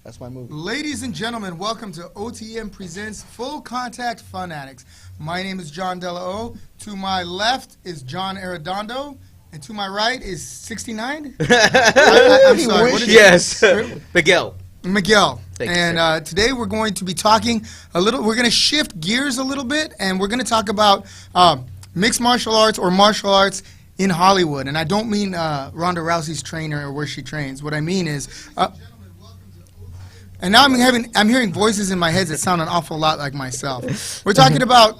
That's my movie. Ladies and gentlemen, welcome to OTM Presents Full Contact Fun Addicts. My name is John Della. To my left is John Arredondo, and to my right is 69. I'm sorry. What is yes, Miguel. Miguel. Thank you, and today we're going to be talking a little. We're going to shift gears a little bit, and we're going to talk about mixed martial arts or martial arts in Hollywood. And I don't mean Ronda Rousey's trainer or where she trains. What I mean is. And now I'm hearing voices in my head that sound an awful lot like myself. We're talking about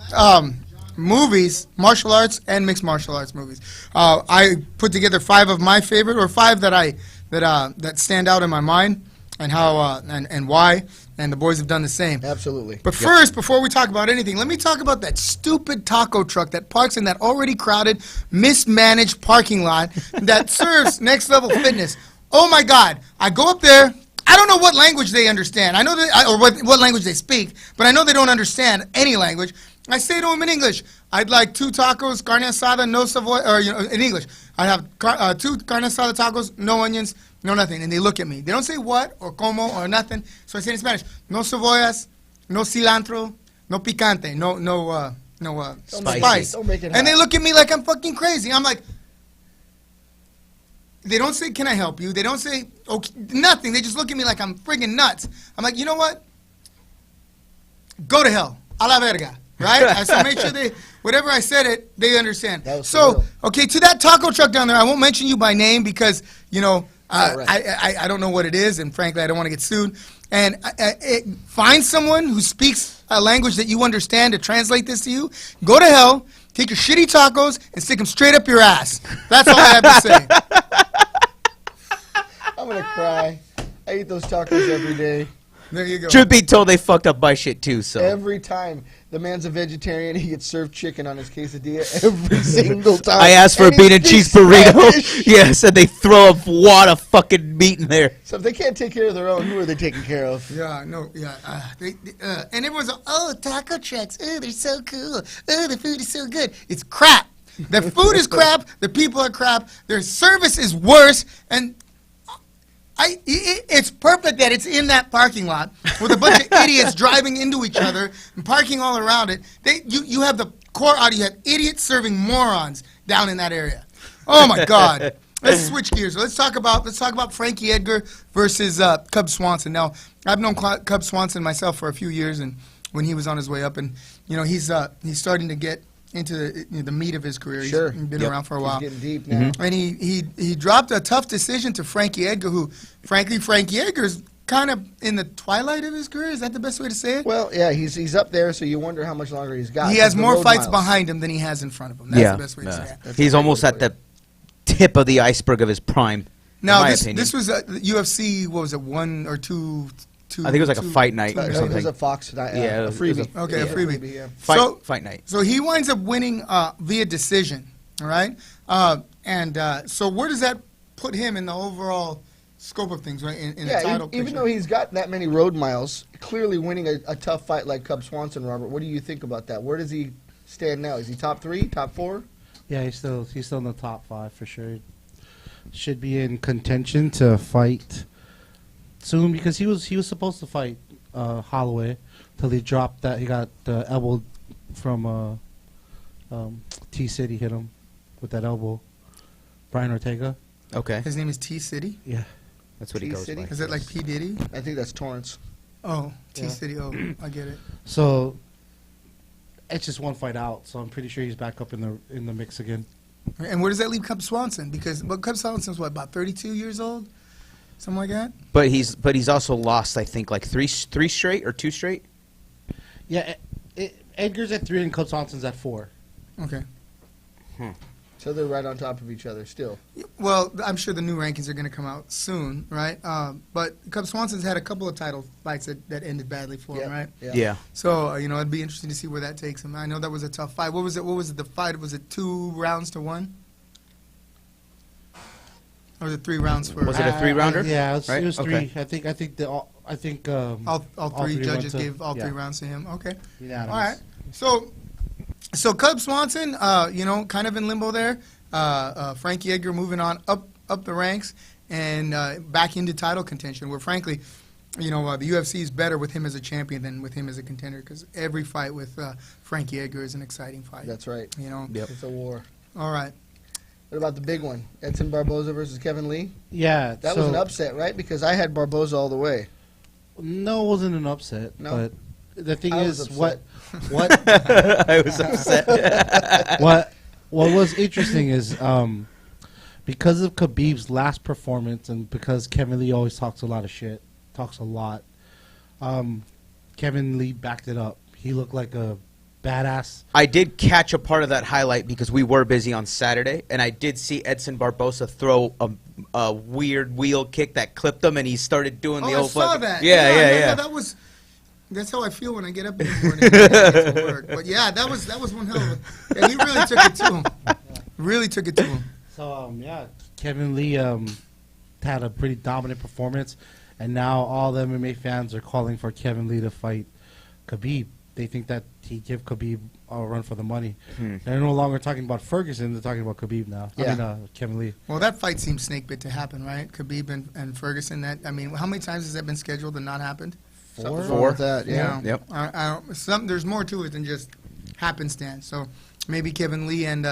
movies, martial arts, and mixed martial arts movies. I put together 5 of my favorite, or 5 that stand out in my mind, and how and why. And the boys have done the same. Absolutely. But first, before we talk about anything, let me talk about that stupid taco truck that parks in that already crowded, mismanaged parking lot that serves Next Level Fitness. Oh my God! I go up there. I don't know what language they understand. I know that, or what language they speak, but I know they don't understand any language. I say to them in English, I'd like 2 tacos, carne asada, no savoy, or in English, I have 2 carne asada tacos, no onions, no nothing, and they look at me. They don't say what or como or nothing. So I say in Spanish, no cebollas, no cilantro, no picante, no spice. Don't make it and they look at me like I'm fucking crazy. I'm like. They don't say, can I help you? They don't say, okay, nothing. They just look at me like I'm friggin' nuts. I'm like, you know what? Go to hell. A la verga. Right? I said, make sure whatever I said it, they understand. So, okay, to that taco truck down there, I won't mention you by name because, I don't know what it is, and frankly, I don't want to get sued. And find someone who speaks a language that you understand to translate this to you. Go to hell, take your shitty tacos, and stick them straight up your ass. That's all I have to say. I'm going to cry. I eat those tacos every day. There you go. Truth be told, they fucked up my shit too. So every time. The man's a vegetarian. He gets served chicken on his quesadilla every single time. I asked for a bean and cheese burrito. Yes, and they throw a wad of fucking meat in there. So if they can't take care of their own, who are they taking care of? Yeah, no, yeah. And everyone's like, oh, taco trucks. Oh, they're so cool. Oh, the food is so good. It's crap. The food is crap. The people are crap. Their service is worse. And it's perfect that it's in that parking lot with a bunch of idiots driving into each other and parking all around it. You have the core audience. You have idiots serving morons down in that area. Oh my God! Let's switch gears. Let's talk about Frankie Edgar versus Cub Swanson. Now, I've known Cub Swanson myself for a few years, and when he was on his way up, and he's starting to get into the meat of his career. Sure. He's been around for a while. He's getting deep now. And he dropped a tough decision to Frankie Edgar, who, frankly, Frankie Edgar's kind of in the twilight of his career. Is that the best way to say it? Well, yeah, he's up there, so you wonder how much longer he's got. He has more fights behind him than he has in front of him. That's the best way to say it. He's almost at the tip of the iceberg of his prime. Now, this was UFC, what was it, 1 or 2... I think it was like a fight night or something. It was a Fox night. Yeah, a freebie. A freebie. Yeah. Fight night. So he winds up winning via decision, all right? So where does that put him in the overall scope of things, right, in the title picture? Even though he's got that many road miles, clearly winning a tough fight like Cub Swanson, Robert, what do you think about that? Where does he stand now? Is he top 3, top 4? Yeah, he's still in the top 5 for sure. Should be in contention to fight soon because he was supposed to fight Holloway till he dropped that. He got elbowed from T-City, hit him with that elbow. Brian Ortega. Okay. His name is T-City? Yeah. That's what he goes by. Is it like P. Diddy? I think that's Torrance. Oh, T-City. Oh, I get it. So it's just one fight out, so I'm pretty sure he's back up in the mix again. And where does that leave Cub Swanson? Because Cub Swanson's what, about 32 years old? Something like that? But he's also lost, I think, like three straight or 2 straight. Yeah, Edgar's at 3 and Cub Swanson's at 4. Okay. So they're right on top of each other still. Well, I'm sure the new rankings are going to come out soon, right? But Cub Swanson's had a couple of title fights that ended badly for him, right? Yeah. So, it'd be interesting to see where that takes him. I know that was a tough fight. What was it? The fight, was it 2 rounds to 1? Or was it 3 rounds for? Was it a 3-rounder? Yeah, it was 3. Okay. I think all 3 judges gave all 3 rounds to him. Okay. All right. So Cub Swanson, kind of in limbo there. Frankie Edgar moving on up the ranks and back into title contention. Where frankly, the UFC is better with him as a champion than with him as a contender because every fight with Frankie Edgar is an exciting fight. That's right. Yep. It's a war. All right. What about the big one? Edson Barboza versus Kevin Lee? Yeah, That was an upset, right? Because I had Barboza all the way. No, it wasn't an upset. No? But the thing I was is, upset. what I was upset. what was interesting is because of Khabib's last performance and because Kevin Lee always talks a lot of shit, talks a lot. Kevin Lee backed it up. He looked like a badass. I did catch a part of that highlight because we were busy on Saturday, and I did see Edson Barboza throw a weird wheel kick that clipped him, and he started doing the I old saw fucking- that. Yeah. That's how I feel when I get up in the morning and get to work. But yeah, that was one hell of a. Yeah, he really took it to him. Really took it to him. So Kevin Lee had a pretty dominant performance, and now all the MMA fans are calling for Kevin Lee to fight Khabib. They think that he give Khabib a run for the money. They're no longer talking about Ferguson; they're talking about Khabib now. Yeah. I mean, Kevin Lee. Well, that fight seems snake bit to happen, right? Khabib and Ferguson. How many times has that been scheduled and not happened? Something's wrong with that, yeah. Yep. There's more to it than just happenstance. So maybe Kevin Lee and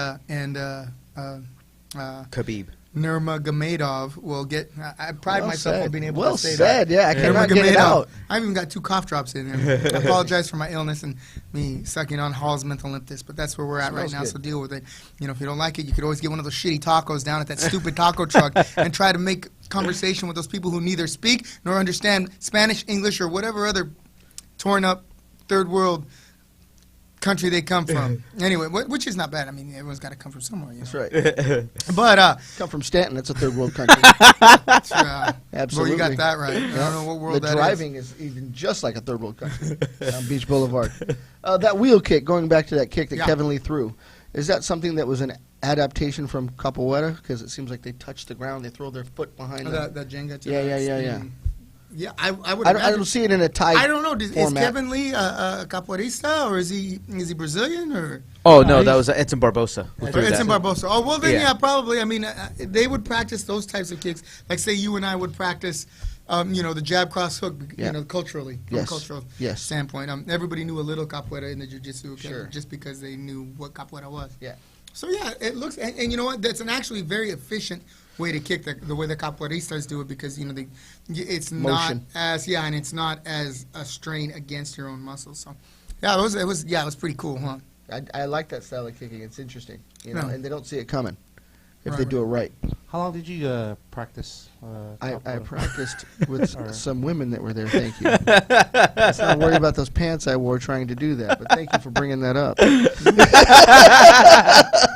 Khabib. Nurmagomedov will get. I pride Well myself said. on being able Well to say said, that. yeah, I cannot get it Nurmagomedov. out. I've even got 2 cough drops in there. I apologize for my illness and me sucking on Hall's mental limptus, but that's where we're at right Smells now. good. So deal with it. If you don't like it, you could always get one of those shitty tacos down at that stupid taco truck and try to make conversation with those people who neither speak nor understand Spanish, English, or whatever other torn up third world country they come from. Anyway, which is not bad. I mean, everyone's got to come from somewhere. That's right. But Come from Stanton. That's a third world country. Absolutely. Well, you got that right. I don't know what world the that is. driving is even just like a third world country on Beach Boulevard. That wheel kick, going back to that kick that Yeah. Kevin Lee threw, is that something that was an adaptation from Capoeira? Because it seems like they touch the ground, they throw their foot behind them. That Jenga. Yeah. Yeah, I would. I imagine- don't see it in a Thai I don't know. Is format. Kevin Lee a capoeirista or is he Brazilian or? Oh no, that was Edson Barboza. who threw Edson that. Barboza. Oh well, then Yeah. yeah, probably. I mean, they would practice those types of kicks. Like say you and I would practice, the jab, cross, hook. Yeah. Culturally, from a Yes. cultural Yes. standpoint. Everybody knew a little capoeira in the jiu-jitsu, Sure. just because they knew what capoeira was. Yeah. So yeah, it looks, and you know what? That's an actually very efficient way to kick the way the capoeiristas do it because it's not Motion. and it's not as a strain against your own muscles. So yeah, it was pretty cool, huh? I like that style of kicking. It's interesting, Yeah. and they don't see it coming if they Right, do it right. How long did you practice? I Capoeira? practiced with Or- some women that were there. Thank you. Let's not worry about those pants I wore trying to do that. But thank you for bringing that up.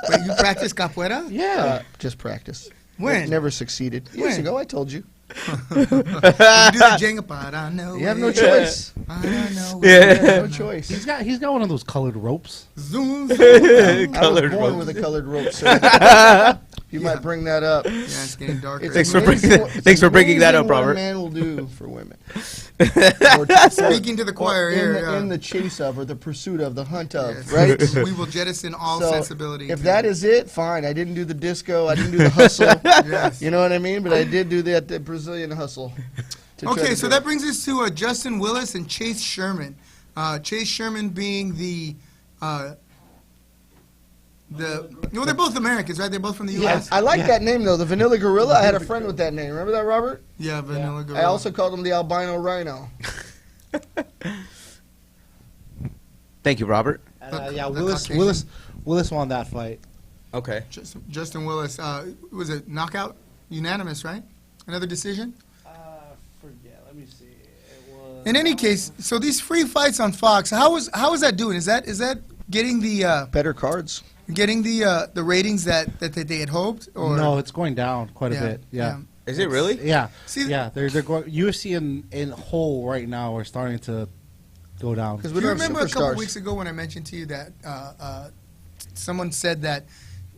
Wait, you practice capoeira? Yeah. Just practice. When? Never succeeded. Years When? ago, I told you. You do the Jenga part. I know. You have no it. choice. I know. You it. have no choice. He's got one of those colored ropes. Zoom. I was Colored born ropes. with a colored rope, sir. You Yeah. might bring that up. Yeah, it's getting darker. It's Thanks for amazing bringing- what- it's thanks for bringing that amazing up, what a Robert. man will do for women. Speaking to the choir here. In the chase of, or the pursuit of, the hunt of, Yes. right? We will jettison all So, sensibility. if that is it, fine. I didn't do the disco. I didn't do the hustle. Yes. You know what I mean? But I did do the Brazilian hustle. to try Okay, to so do that it. brings us to Justin Willis and Chase Sherman. Chase Sherman being they're both Americans, right? They're both from the U.S. I like Yeah. that name though, the Vanilla Gorilla. I had a friend with that name. Remember that, Robert? Yeah, Vanilla Girl. I also called him the albino rhino. Thank you, Robert. Yeah, the Caucasian. Willis won that fight. Okay. Justin Willis was a knockout, unanimous, right? Another decision. Forget. Let me see. It was. In any case, so these free fights on Fox, how is that doing? Is that getting the Better cards. ratings that they had hoped? Or No, it's going down quite a Yeah, bit. Yeah. Is it really? Yeah. See- yeah. They're going. UFC in whole right now are starting to go down. Because Do we you don't have remember a couple superstars. weeks ago when I mentioned to you that someone said that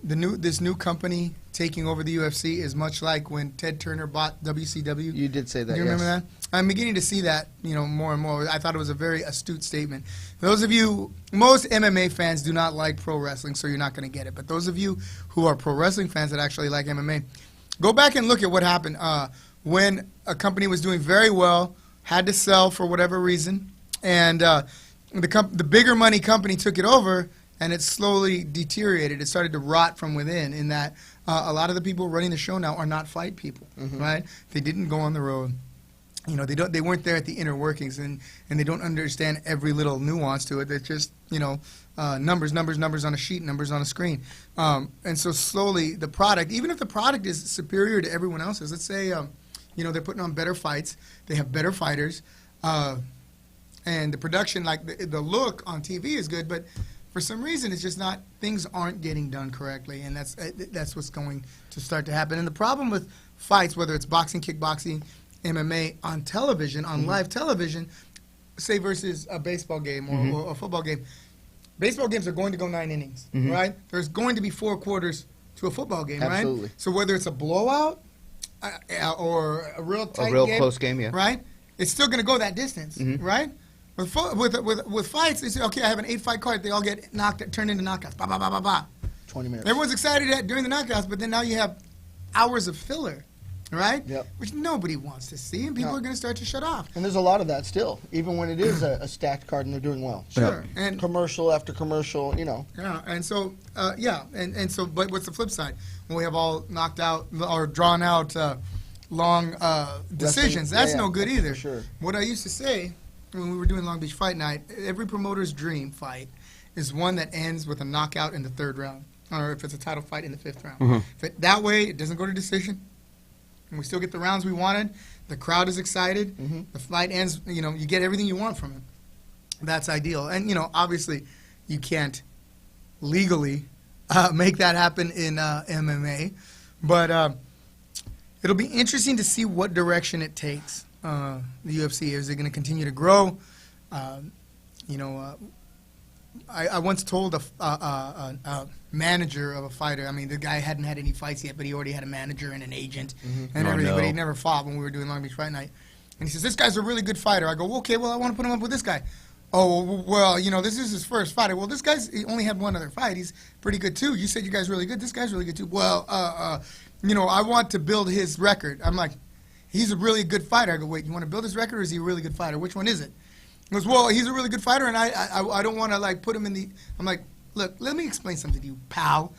this new company taking over the UFC is much like when Ted Turner bought WCW? You did say that. Do you remember yes. that? I'm beginning to see that, more and more. I thought it was a very astute statement. Those of you, most MMA fans do not like pro wrestling, so you're not going to get it. But those of you who are pro wrestling fans that actually like MMA, go back and look at what happened when a company was doing very well, had to sell for whatever reason, and the bigger money company took it over, and it slowly deteriorated. It started to rot from within. In that a lot of the people running the show now are not fight people, right? They didn't go on the road. You know, they weren't there at the inner workings, and they don't understand every little nuance to it. They're just, you know, numbers on a sheet, numbers on a screen. And so slowly the product, even if the product is superior to everyone else's, let's say, you know, they're putting on better fights, they have better fighters, and the production, like the look on TV is good, but for some reason it's just not, things aren't getting done correctly, and that's what's going to start to happen. And the problem with fights, whether it's boxing, kickboxing, MMA, on television, on live television, say versus a baseball game or a football game, baseball games are going to go 9 innings, right? There's going to be 4 quarters to a football game, Absolutely. right? So whether it's a blowout or a real tight game, close game, yeah. right? It's still going to go that distance, right? With fights, they say, okay, I have an 8-fight card. They all get turned into knockouts. Ba ba ba ba ba. 20 minutes. Everyone's excited during the knockouts, but then now you have hours of filler, right? Yep. Which nobody wants to see, and people are going to start to shut off. And there's a lot of that still, even when it is a stacked card and they're doing well. Sure. And Commercial after commercial, you know. yeah, and so and so, but what's the flip side? When we have all knocked out or drawn out long decisions, that's no good either. For sure. What I used to say when we were doing Long Beach Fight Night, every promoter's dream fight is one that ends with a knockout in the 3rd round, or if it's a title fight in the 5th round. That way, it doesn't go to decision, and we still get the rounds we wanted. The crowd is excited. The fight ends. You know, you get everything you want from it. That's ideal. And you know, obviously, you can't legally make that happen in MMA, but it'll be interesting to see what direction it takes. The UFC, is it going to continue to grow? You know, I once told a manager of a fighter. I mean, the guy hadn't had any fights yet, but he already had a manager and an agent and everything. But he never fought when we were doing Long Beach Fight Night. And he says, "This guy's a really good fighter." I go, "Okay, well, I want to put him up with this guy." "Oh, well, you know, this is his first fight." "Well, this guy's he only had one other fight. He's pretty good too. You said you guys really good. This guy's really good too." "Well, you know, I want to build his record." I'm like, "He's a really good fighter." I go, "Wait, you want to build his record, or is he a really good fighter? Which one is it?" He goes, "Well, he's a really good fighter, and I don't want to like put him in the." I'm like, "Look, let me explain something to you, pal,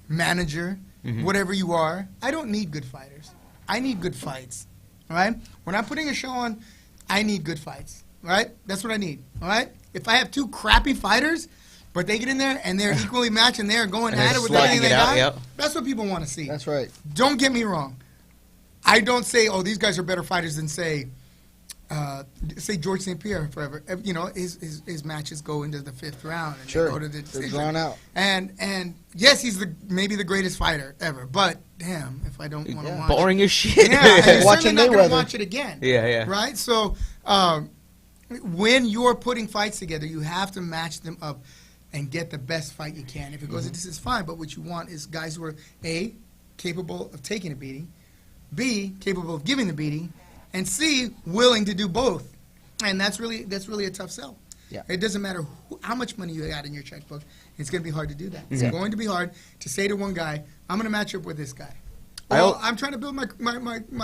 manager, whatever you are. I don't need good fighters. I need good fights. All right? When I'm putting a show on, I need good fights. All right? That's what I need. All right? If I have 2 crappy fighters, but they get in there and they're equally matched and they're going at it with everything they got, that's what people want to see. That's right. Don't get me wrong. I don't say, oh, these guys are better fighters than say George St. Pierre forever. You know, his matches go into the 5th round. And Sure. They go to the decision. They're drawn out. And yes, he's maybe the greatest fighter ever. But damn, if I don't want to watch Boring as shit. yeah, and you're Watching certainly not going Mayweather. to watch it again. Yeah. Right? So when you're putting fights together, you have to match them up and get the best fight you can. If it goes into this, fine. But what you want is guys who are A, capable of taking a beating, B, capable of giving the beating, and C, willing to do both. And that's really a tough sell. Yeah. It doesn't matter how much money you got in your checkbook. It's going to be hard to do that. It's going to be hard to say to one guy, I'm going to match up with this guy. Well, I'm trying to build my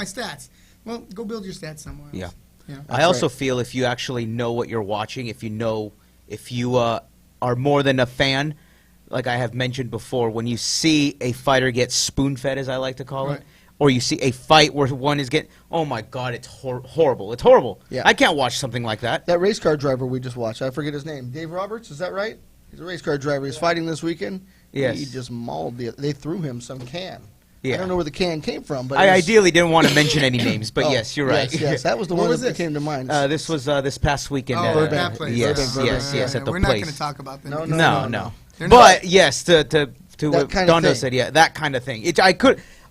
stats. Well, go build your stats somewhere else. Yeah. You know? I also feel if you actually know what you're watching, if you are more than a fan, like I have mentioned before, when you see a fighter get spoon-fed, as I like to call it, or you see a fight where one is getting, oh my God, it's horrible. It's horrible. Yeah. I can't watch something like that. That race car driver we just watched, I forget his name. Dave Roberts, is that right? He's a race car driver. He's fighting this weekend. Yes. He just mauled they threw him some can. Yeah. I don't know where the can came from, but I it was- ideally didn't want to mention any names, but Oh, yes, you're right. Yes, that was the What one was that this? came to mind. This was this past weekend. Oh, at, Burbank. that place. Yes, Burbank, yes, at the We're place. not going to talk about them. No, because- No. They're But yes, to what kind of Dondo thing. said, yeah, that kind of thing.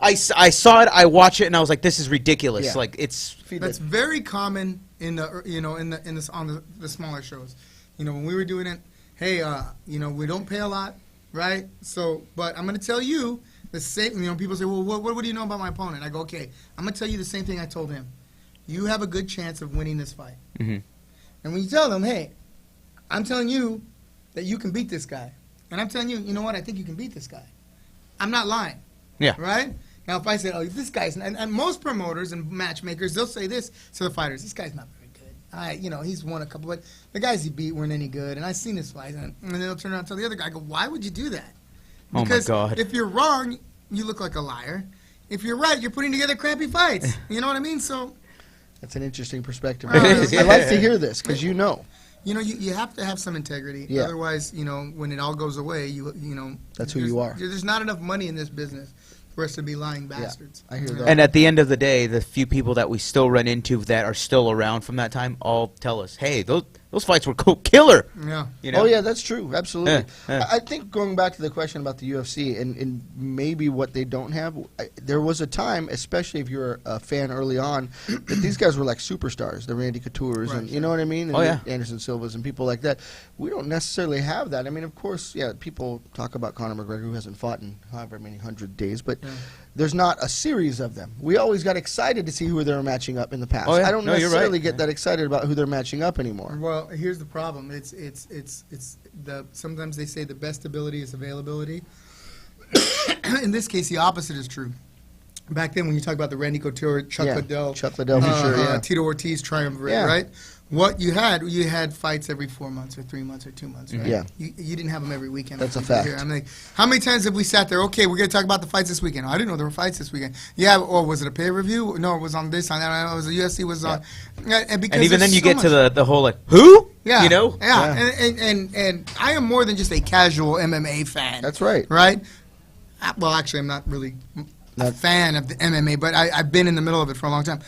I saw it, I watched it, and I was like, this is ridiculous. Yeah. Like it's Feed That's it. very common in the smaller shows. You know, when we were doing it, hey, you know, we don't pay a lot, right? So, but I'm going to tell you the same. You know, people say, well, what do you know about my opponent? I go, okay, I'm going to tell you the same thing I told him. You have a good chance of winning this fight. Mhm. And when you tell them, hey, I'm telling you that you can beat this guy, and I'm telling you, you know what, I think you can beat this guy. I'm not lying. Yeah. Right? Now, if I said, oh, this guy's, and most promoters and matchmakers, they'll say this to the fighters, this guy's not very good. he's won a couple, but the guys he beat weren't any good, and I've seen his fights, and then they'll turn around and tell the other guy, why would you do that? Because oh my God. if you're wrong, you look like a liar. If you're right, you're putting together crappy fights. You know what I mean? So That's an interesting perspective. It is. I like to hear this because you know. you have to have some integrity. Yeah. Otherwise, when it all goes away, you know. That's who you are. There's not enough money in this business for us to be lying bastards. I hear that. And at the end of the day, the few people that we still run into that are still around from that time all tell us, hey, those fights were killer. Yeah. You know? Oh, yeah, that's true. Absolutely. Yeah. I think going back to the question about the UFC and maybe what they don't have, there was a time, especially if you're a fan early on, that these guys were like superstars, the Randy Couture's, Right, and you know what I mean? And Oh, yeah. the Anderson Silvas and people like that. We don't necessarily have that. I mean, of course, yeah, people talk about Conor McGregor, who hasn't fought in however many 100 days, but there's not a series of them. We always got excited to see who they were matching up in the past. Oh, yeah. I don't No, you're necessarily right. get that excited about who they're matching up anymore. Well, here's the problem. It's sometimes they say the best ability is availability. In this case, the opposite is true. Back then, when you talk about the Randy Couture, Chuck Liddell, Chuck Liddell for sure, yeah. Tito Ortiz triumvirate, Yeah. right? What you had fights every 4 months or 3 months or 2 months, right? Yeah. You didn't have them every weekend. That's a like you fact. hear. I'm like, how many times have we sat there? Okay, we're gonna talk about the fights this weekend. I didn't know there were fights this weekend. Yeah, or was it a pay-per-view? No, it was on this, on that. It was the UFC was on. Yeah, and because And even there's then you so get much- to the whole, like, who? yeah, You know? yeah, and I am more than just a casual MMA fan. That's right. Right? Well, actually, I'm not really a Not- fan of the MMA, but I've been in the middle of it for a long time.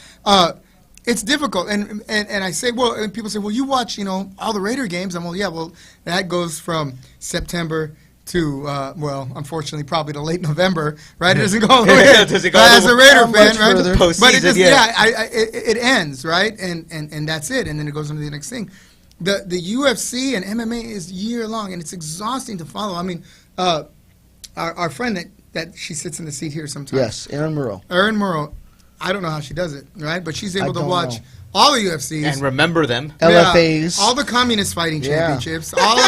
It's difficult, and I say, well, and people say, well, you watch, all the Raider games. I'm, well, yeah, well, that goes from September to, well, unfortunately, probably to late November, right? It doesn't go all the way. It doesn't go all as the a way- Raider How fan, much right? further? But it Postseason, just, yeah. it ends, right? And that's it, and then it goes on to the next thing. The UFC and MMA is year long, and it's exhausting to follow. I mean, our friend that she sits in the seat here sometimes. Yes, Aaron Murrow. Erin Murrow, I don't know how she does it, right? But she's I able to don't watch know. all the UFCs. And remember them. LFAs. all the communist fighting Yeah. championships, all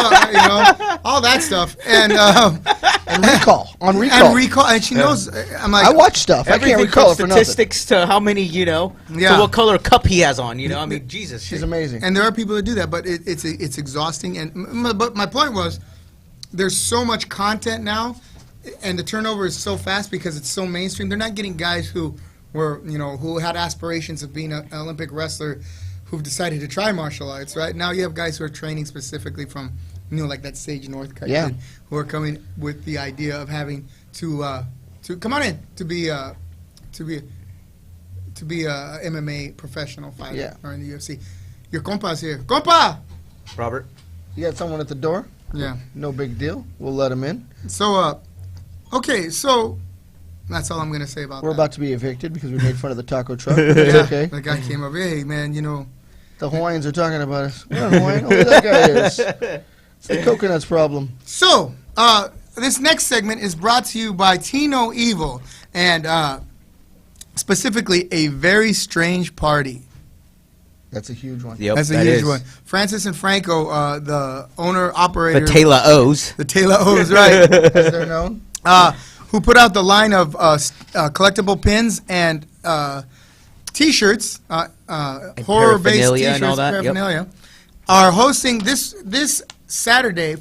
all that stuff, and And recall. On recall. and recall, and she knows. I'm like, I watch stuff. I can't Everything recall it from for nothing. statistics to how many, to Yeah. what color cup he has on, I mean, Jesus. She's amazing. and there are people that do that, but it's exhausting. But my point was, there's so much content now, and the turnover is so fast because it's so mainstream. They're not getting guys who were, who had aspirations of being an Olympic wrestler, who've decided to try martial arts. Right now, you have guys who are training specifically from, like that Sage Northcutt Yeah. kid, who are coming with the idea of having to come on in to be a MMA professional fighter Yeah. or in the UFC. Your compa's here, compa. Robert? You got someone at the door? Yeah. No big deal. We'll let him in. So, okay, so that's all I'm going to say about We're that. about to be evicted because we made fun of the taco truck. But Yeah, it's okay. the guy came up, hey, man, The Hawaiians are talking about us. We're not Hawaiian. Only that guy is. It's the coconuts problem. So, this next segment is brought to you by Tino Evil, and specifically, A Very Strange Party. That's a huge one. Yep, That's a that huge is. one. Francis and Franco, the owner-operator. The Taylor O's. The Taylor O's, right. As they're known. Who put out the line of collectible pins and T-shirts, horror-based paraphernalia T-shirts, and all that, yep. paraphernalia, are hosting this Saturday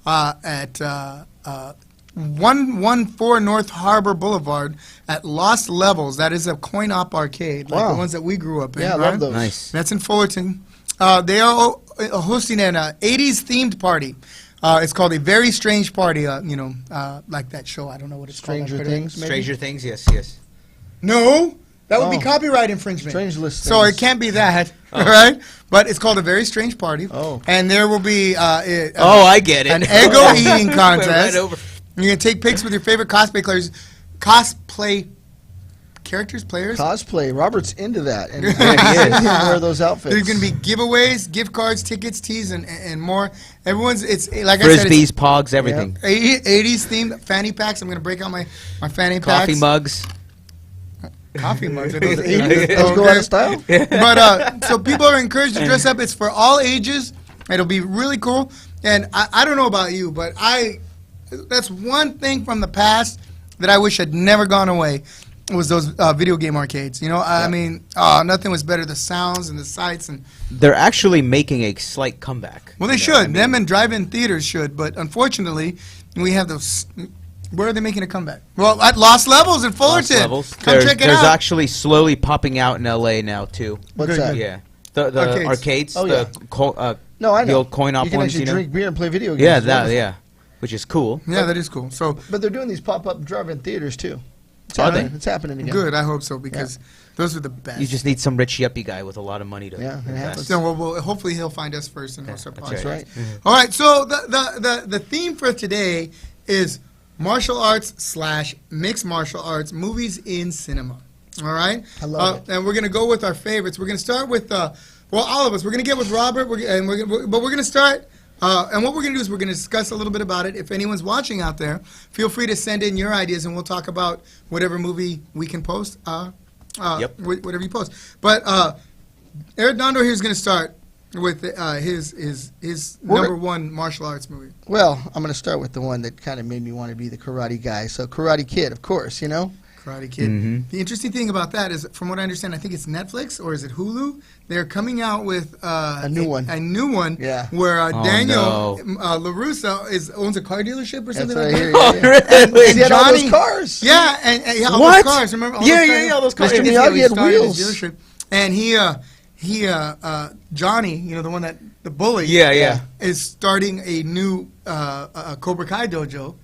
at 114 North Harbor Boulevard at Lost Levels. That is a coin-op arcade, like Wow. the ones that we grew up in. Yeah, I right? love those. Nice. That's in Fullerton. They are hosting an 80s themed party. It's called A Very Strange Party. Like that show. I don't know what it's Stranger called. Things, maybe? Stranger Things, yes, yes. No, that would be Oh. copyright infringement. Strange list So things. it can't be that, right? But it's called A Very Strange Party. Oh. And there will be I get it. an Eggo eating contest. Right over. You're gonna take pics with your favorite cosplay players. Cosplay. Robert's into that. And he is. wear those outfits. There's gonna be giveaways, gift cards, tickets, teas, and more. It's like I said, Frisbees, pogs, everything. it's 80s themed fanny packs. I'm gonna break out my fanny Coffee packs. mugs. Coffee mugs. Are those 80s? Let's go out of style. But so people are encouraged to dress up. It's for all ages. It'll be really cool. And I don't know about you, but that's one thing from the past that I wish had never gone away. was those video game arcades. You know, I mean, nothing was better. The sounds and the sights and. They're actually making a slight comeback. Well, they should. Them and drive-in theaters should, but unfortunately, we have those. Where are they making a comeback? Well, at Lost Levels in Fullerton. Come check it out. There's actually slowly popping out in L.A. now too. What's that? Yeah, the arcades. Oh, the No, I know. the old coin-op you can ones. actually drink beer and play video games. Yeah, as well. that which is cool. Yeah, that is cool. So, But they're doing these pop-up drive-in theaters too. Are they? It's happening again. good. I hope so because those are the best. You just need some rich yuppie guy with a lot of money to. Yeah, it invest. happens. So, well, hopefully he'll find us first and we'll start that's podcasting. right. All right. So the theme for today is martial arts / mixed martial arts movies in cinema. All right. I love it. And we're gonna go with our favorites. We're gonna start with all of us. We're gonna get with Robert. But we're gonna start. And what we're going to do is we're going to discuss a little bit about it. If anyone's watching out there, feel free to send in your ideas, and we'll talk about whatever movie we can post. Whatever you post. But Eric Dondo here is going to start with his number one martial arts movie. Well, I'm going to start with the one that kind of made me want to be the karate guy. So Karate Kid, of course, you know. Karate Kid. Mm-hmm. The interesting thing about that is, from what I understand, I think it's Netflix or is it Hulu? They're coming out with a new one. A new one. Yeah. Where Daniel no. LaRusso owns a car dealership or That's something what I like hear. that. Yeah, Really? He had all Johnny- those cars. Yeah, and all What? those cars. Remember? All Yeah, those yeah, cars? yeah, all those cars. Mr. He Miyagi had started his wheels. dealership. And Johnny, you know, the one that the bully. Yeah. Is starting a new Cobra Kai dojo.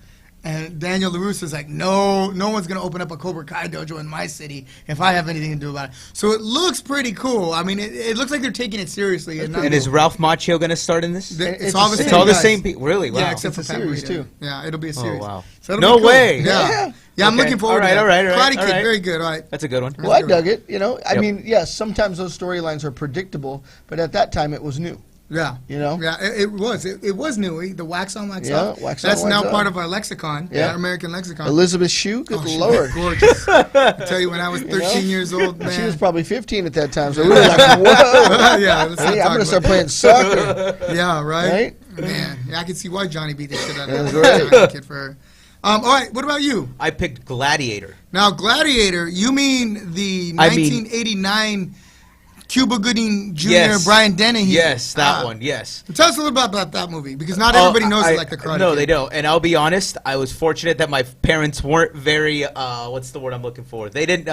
And Daniel LaRusso is like, no one's going to open up a Cobra Kai dojo in my city if I have anything to do about it. So it looks pretty cool. I mean, it looks like they're taking it seriously. And is Ralph Macchio going to start in this? it's all the same It's all the guys. same people. Really? Wow. Yeah, except It's for a Pat series, Morita. too. Yeah, it'll be a series. Oh, wow. So it'll No be cool. way. Yeah. Yeah, I'm Okay. looking forward to All that. right. Karate Kid, right. very good. All right. That's a good one. Well, I dug it. You know, I Yep. mean, yes, sometimes those storylines are predictable, but at that time it was new. Yeah. You know? Yeah, it was. It was new. The wax on, wax Yeah, off. wax on, That's wax now off. part of our lexicon. Yeah. Our American lexicon. Elizabeth Shue, good She lord. was gorgeous. I tell you, when I was 13 years old, man. She was probably 15 at that time, so we were like, whoa. Yeah, let's not Hey, I'm talk going to start about playing soccer. Yeah, right? Right? Man, yeah, I can see why Johnny beat the shit out That's of right. that kid for her. All right, what about you? I picked Gladiator. Now, Gladiator, you mean the I mean- 1989 Cuba Gooding Jr., Yes. Brian Dennehy? Yes, that one. Yes. Tell us a little bit about that movie, because not everybody knows it like the Karate No, Kid. they don't. And I'll be honest, I was fortunate that my parents weren't very, what's the word I'm looking for? They didn't,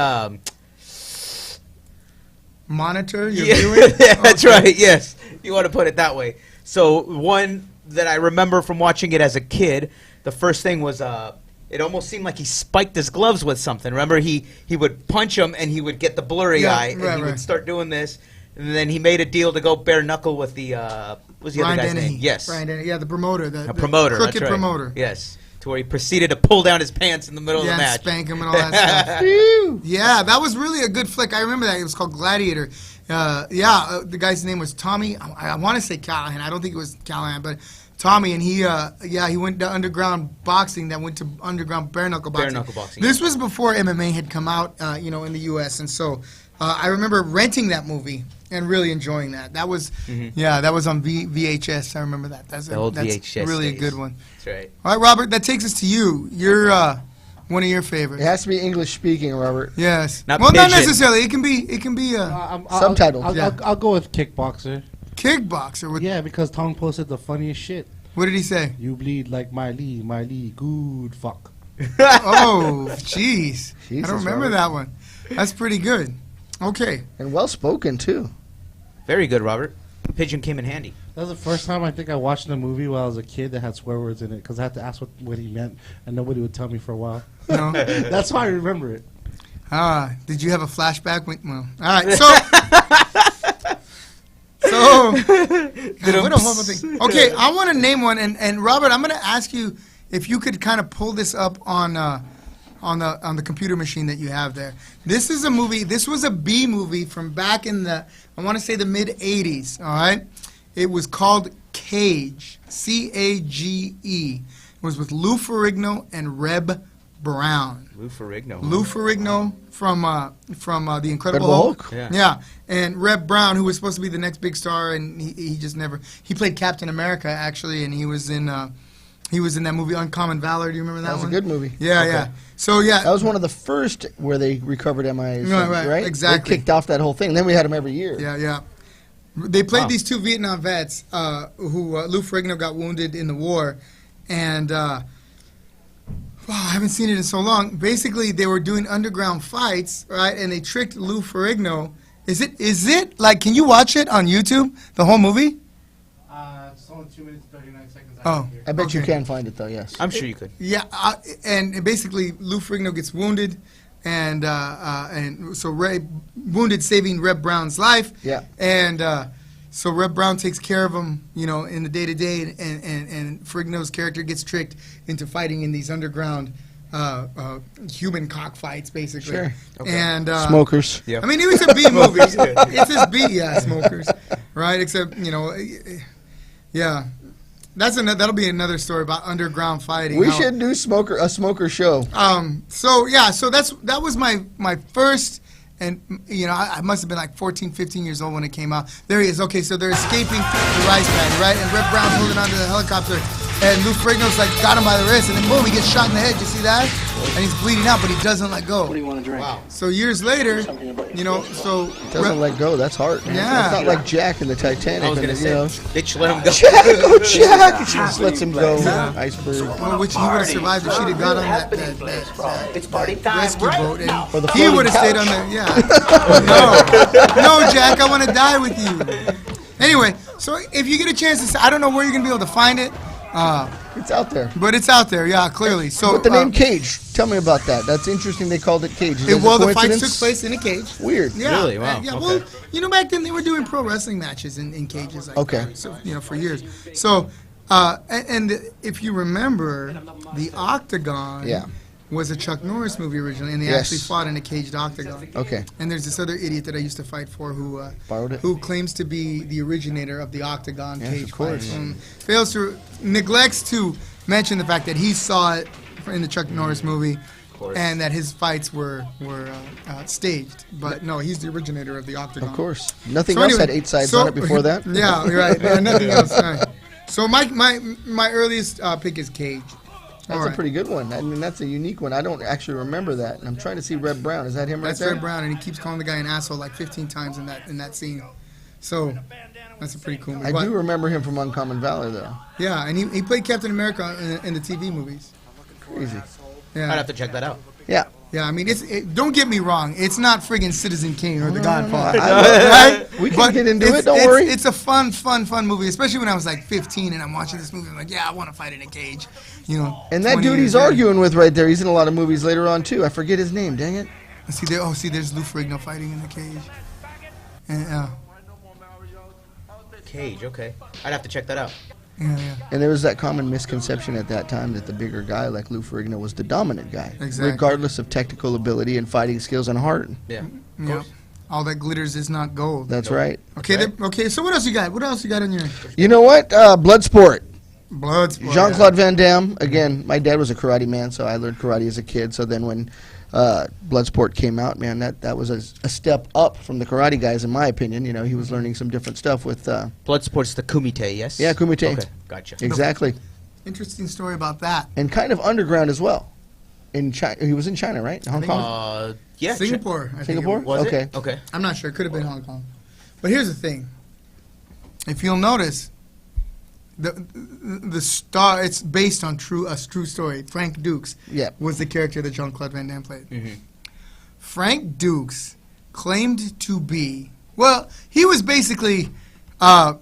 Monitor your yeah, viewing? that's Okay. right, yes. You want to put it that way. So one that I remember from watching it as a kid, the first thing was, it almost seemed like he spiked his gloves with something. Remember, he would punch him and he would get the blurry Yeah, eye, and right, he right. would start doing this. And then he made a deal to go bare knuckle with the, what was the Brian other guy's Dennehy. name? Yes. Brian Dennehy. Yeah, the promoter. The Promoter. Crooked that's right. promoter. Yes. To where he proceeded to pull down his pants in the middle Yeah, of the match. spank him and all that stuff. Yeah, that was really a good flick. I remember that. It was called Gladiator. The guy's name was Tommy. I want to say Callahan. I don't think it was Callahan, but Tommy. And he went to underground boxing. That went to underground bare knuckle boxing. Bare knuckle boxing. This was before MMA had come out, in the U.S. And so I remember renting that movie and really enjoying that. That was, that was on VHS. I remember that. That's The old that's VHS really days. a good one. That's right. All right, Robert, that takes us to you. You're one of your favorites. It has to be English speaking, Robert. Yes. Not Not pigeon. necessarily. It can be Subtitled. I'll go with Kickboxer. kickboxer. With, Yeah, because Tong posted the funniest shit. What did he say? You bleed like Miley, good fuck. Oh, jeez. I Jesus, don't remember Robert. that one. That's pretty good. Okay. And well spoken, too. Very good, Robert. Pigeon came in handy. That was the first time I think I watched a movie while I was a kid that had swear words in it because I had to ask what he meant and nobody would tell me for a while. No. That's why I remember it. Did you have a flashback? Well, all right. So, what a horrible thing. Okay, I want to name one, and Robert, I'm going to ask you if you could kind of pull this up on the computer machine that you have there. This is a movie. This was a B movie from back in the, I want to say the mid '80s. All right, it was called Cage. Cage. It was with Lou Ferrigno and Reb Brown. Lou Ferrigno. Lou Ferrigno from The Incredible Incredible Hulk. Hulk? Yeah, and Reb Brown, who was supposed to be the next big star, and he just never. He played Captain America actually, and he was in He was in that movie Uncommon Valor. Do you remember that That was one? a good movie. Yeah, Okay. yeah. So yeah, That was one of the first where they recovered MIAs, Right, exactly. They kicked off that whole thing. Then we had them every year. yeah. They played Wow. these two Vietnam vets who Lou Ferrigno got wounded in the war, and wow, I haven't seen it in so long. Basically, they were doing underground fights, right? And they tricked Lou Ferrigno. Is it like? Can you watch it on YouTube? The whole movie? It's only 2 minutes 39 seconds. Oh. I bet you Okay. can find it though. Yes. I'm sure you could. Yeah, and basically Lou Ferrigno gets wounded, and so Ray wounded, saving Reb Brown's life. Yeah. And so Reb Brown takes care of him, in the day to day, and Ferrigno's character gets tricked into fighting in these underground human cockfights, basically. Sure. Okay. And Smokers. Yeah. I mean, it was a B movie. It's his B, yeah, smokers, right? Except yeah. That'll be another story about underground fighting. We how- should do a smoker show. So that was my first, and I must have been like 14, 15 years old when it came out. There he is. Okay, so they're escaping the rice paddy, right? And Reb Brown's holding onto the helicopter, and Lou Ferrigno's like got him by the wrist, and then boom, he gets shot in the head. You see that? And he's bleeding out, but he doesn't let go. What do you want to drink? Wow. So years later, so Doesn't let go. That's hard. Man. Yeah. It's not like Jack in the Titanic. I was and, gonna say, they just let him go. Jack, go Jack! She just lets him go. Yeah. Iceberg. which he would have survived if she'd have got on that It's party time rescue right boat, now. and Or the he floating would have stayed on couch. the no, Jack, I want to die with you. Anyway, so if you get a chance to see, I don't know where you're gonna be able to find it, It's out there. but it's out there, yeah, clearly. So But the name Cage, tell me about that. That's interesting. They called it Cage. Is that a the fights coincidence? took place in a cage. Weird. Yeah, Really? Wow, Yeah, okay. well, back then they were doing pro wrestling matches in cages like Okay. that. So, for years. So, and if you remember, the Octagon Yeah. was a Chuck Norris movie originally, and they Yes. actually fought in a caged octagon. Okay. And there's this other idiot that I used to fight for Borrowed it? who claims to be the originator of the octagon Yes, cage of course. fights. And neglects to mention the fact that he saw it in the Chuck Norris movie, and that his fights were staged. But no, he's the originator of the octagon. Of course. Nothing So else anyway, had 8 sides so- on it before that? Yeah, you're right. Nothing else. Right. So my earliest pick is Cage. That's All a right. pretty good one. I mean, that's a unique one. I don't actually remember that. And I'm trying to see Reb Brown. Is that him right That's there? Red Brown, and he keeps calling the guy an asshole like 15 times in that scene. So that's a pretty cool movie. I But- do remember him from Uncommon Valor, though. Yeah, and he played Captain America in the TV movies. Crazy. I'd Yeah, have to check that out. Yeah. yeah. I mean, don't get me wrong. It's not friggin' Citizen Kane or The Godfather. I- Right? We can But get into it's- it. Don't it's- worry. It's a fun movie, especially when I was like 15 and I'm watching this movie. I'm like, yeah, I want to fight in a cage. And that 20 dude years he's later. arguing with right there, he's in a lot of movies later on, too. I forget his name. Dang it. See, there's Lou Ferrigno fighting in the cage. And, Cage, okay. I'd have to check that out. yeah. And there was that common misconception at that time that the bigger guy, like Lou Ferrigno, was the dominant guy. Exactly. Regardless of technical ability and fighting skills and heart. Yeah. Yeah. All that glitters is not gold. That's right. Okay, okay. So what else you got? What else you got on your You know what? Bloodsport. Bloodsport? Jean-Claude Van Damme. Again, my dad was a karate man, so I learned karate as a kid. So then when Bloodsport came out, man, that was a step up from the karate guys, in my opinion. You know, he was learning some different stuff with... Bloodsport's the Kumite, yes? Yeah, Kumite. Okay, gotcha. exactly. Interesting story about that. And kind of underground as well. In China, he was in China, right? Hong Kong? Yeah. Singapore. I think it Singapore? Was Okay. it? Okay. I'm not sure. It could have been Hong Kong. But here's the thing. If you'll notice, the star, it's based on a true story. Frank Dukes Yep. was the character that Jean-Claude Van Damme played. Mm-hmm. Frank Dukes claimed to be, well, he was basically the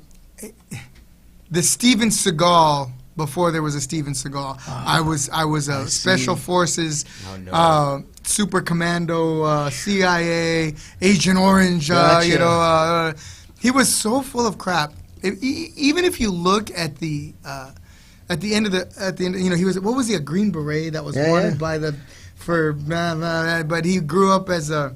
Steven Seagal before there was a Steven Seagal. I was a special forces, Oh, no. super commando, CIA, Agent Orange. Gotcha. He was so full of crap. Even if you look at the end, he was, what was he, a Green Beret that was wanted by the but he grew up as a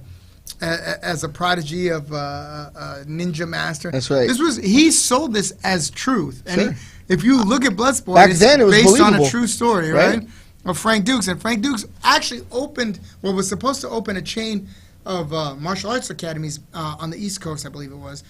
prodigy of a ninja master. That's right. He sold this as truth, and Sure. if you look at Bloodsport, Back it's then, it was based on a believable. true story, Right. right? Of Frank Dukes, and Frank Dukes actually opened what was supposed to open a chain of martial arts academies on the East Coast, I believe it was.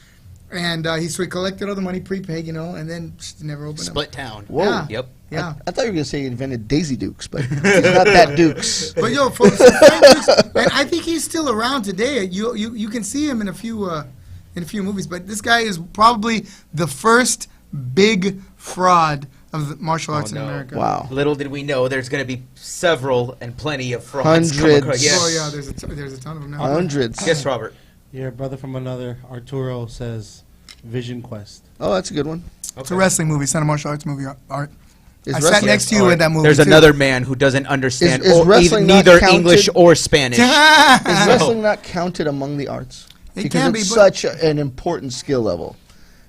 And so he collected all the money prepaid, and then just never opened them. Split town. Whoa. Yeah. Yep. Yeah. I thought you were going to say he invented Daisy Dukes, but he's not that Dukes. But yo, folks, so Frank Dukes, and I think he's still around today. You can see him in a few movies, but this guy is probably the first big fraud of the martial arts in America. Wow. Little did we know there's going to be several and plenty of frauds. Hundreds. Yes. Oh yeah, there's a ton of them now. Hundreds. Yes, Robert. Your brother from another, Arturo, says Vision Quest. Oh, that's a good one. It's a wrestling movie. It's not a martial arts movie. Art. Is I sat wrestling- next to you in that movie. There's too. another man who doesn't understand Is wrestling not neither counted? English or Spanish. Is wrestling not counted among the arts? It Because can it's be, but- such an important skill level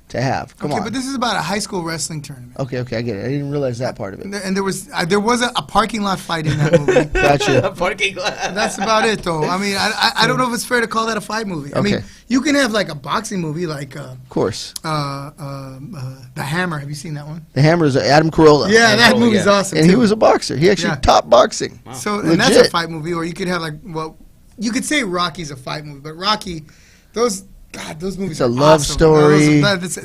to have. Come Okay, on. but this is about a high school wrestling tournament. Okay, I get it. I didn't realize that part of it. And there was a parking lot fight in that movie. Gotcha. Parking lot. That's about it, though. I mean, I don't know if it's fair to call that a fight movie. I mean, Okay. you can have like a boxing movie, like Of course. The Hammer. Have you seen that one? The Hammer is Adam Carolla. Yeah, that Carolla, movie's yeah. awesome. And he too. was a boxer. He actually Yeah. taught boxing. So, and that's a Legit. fight movie, or you could have you could say Rocky's a fight movie, but Rocky, those movies It's a are love awesome. story. That's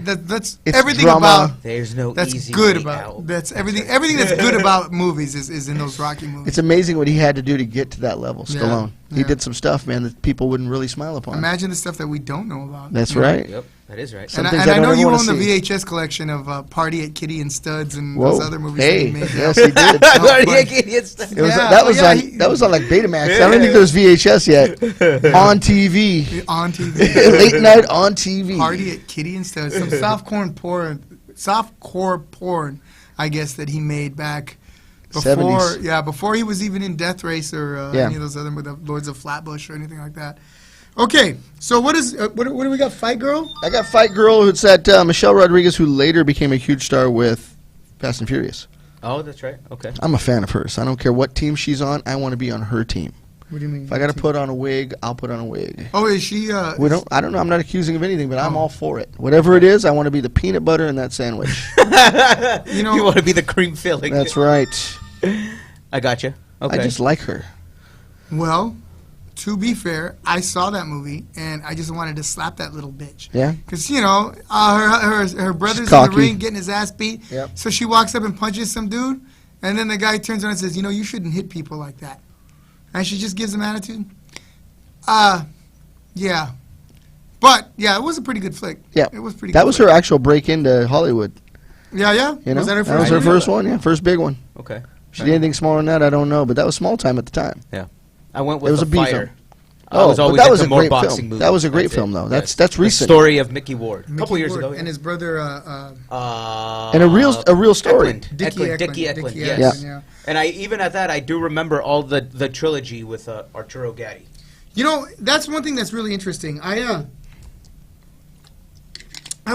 It's everything drama. about There's no that's easy good way about out. that's everything. Everything that's good about movies is in those Rocky movies. It's amazing what he had to do to get to that level, Yeah, Stallone. He yeah. did some stuff, man, that people wouldn't really smile upon. Imagine the stuff that we don't know about. That's You know? right. Yep, that is right. Some And things I I don't know ever you wanna own the see. VHS collection of Party at Kitty and Studs and Whoa. those other movies Hey, that he made. yes, he did. Oh, It was, Yeah, that oh, was yeah, on that was on like Betamax. I don't think there was VHS yet. On TV. On TV. Late night on TV. Party at Kitty and Studs. Some softcore porn, I guess, that he made back before. 70s. Yeah, before he was even in Death Race or Yeah. any of those other with the Lords of Flatbush or anything like that. Okay, so what do we got? Fight Girl? I got Fight Girl. It's that Michelle Rodriguez, who later became a huge star with Fast and Furious. Oh, that's right. Okay. I'm a fan of hers. I don't care what team she's on. I want to be on her team. What do you mean? If I got to put on a wig, I'll put on a wig. Oh, is she? I don't know. I'm not accusing of anything, but I'm Oh. all for it. Whatever it is, I want to be the peanut butter in that sandwich. You know, You want to be the cream filling. That's right. I got you. Okay. I just like her. well, to be fair, I saw that movie and I just wanted to slap that little bitch. Yeah? Because, you know, her brother's in the cocky. ring getting his ass beat. Yep. So she walks up and punches some dude. And then the guy turns around and says, you know, you shouldn't hit people like that. And she just gives him attitude. Yeah. But, yeah, it was a pretty good flick. Yeah. It was pretty That good was her flick. actual break into Hollywood. Yeah, yeah? You know? Was that her first was her movie? first one, yeah. First big one. Okay. She did anything smaller than that, I don't know. But that was small time at the time. I went It with was the a B fighter. film. I was but always that into was a more great boxing film. movies. That was a great That's film, it. though. Yes. That's The recent. story of Mickey Ward. A couple Mickey years Ward ago. And his brother, And a real story. Dickie Eklund, yes. Eklund, yeah. And even at that, I do remember all the trilogy with Arturo Gatti. You know, that's one thing that's really interesting. I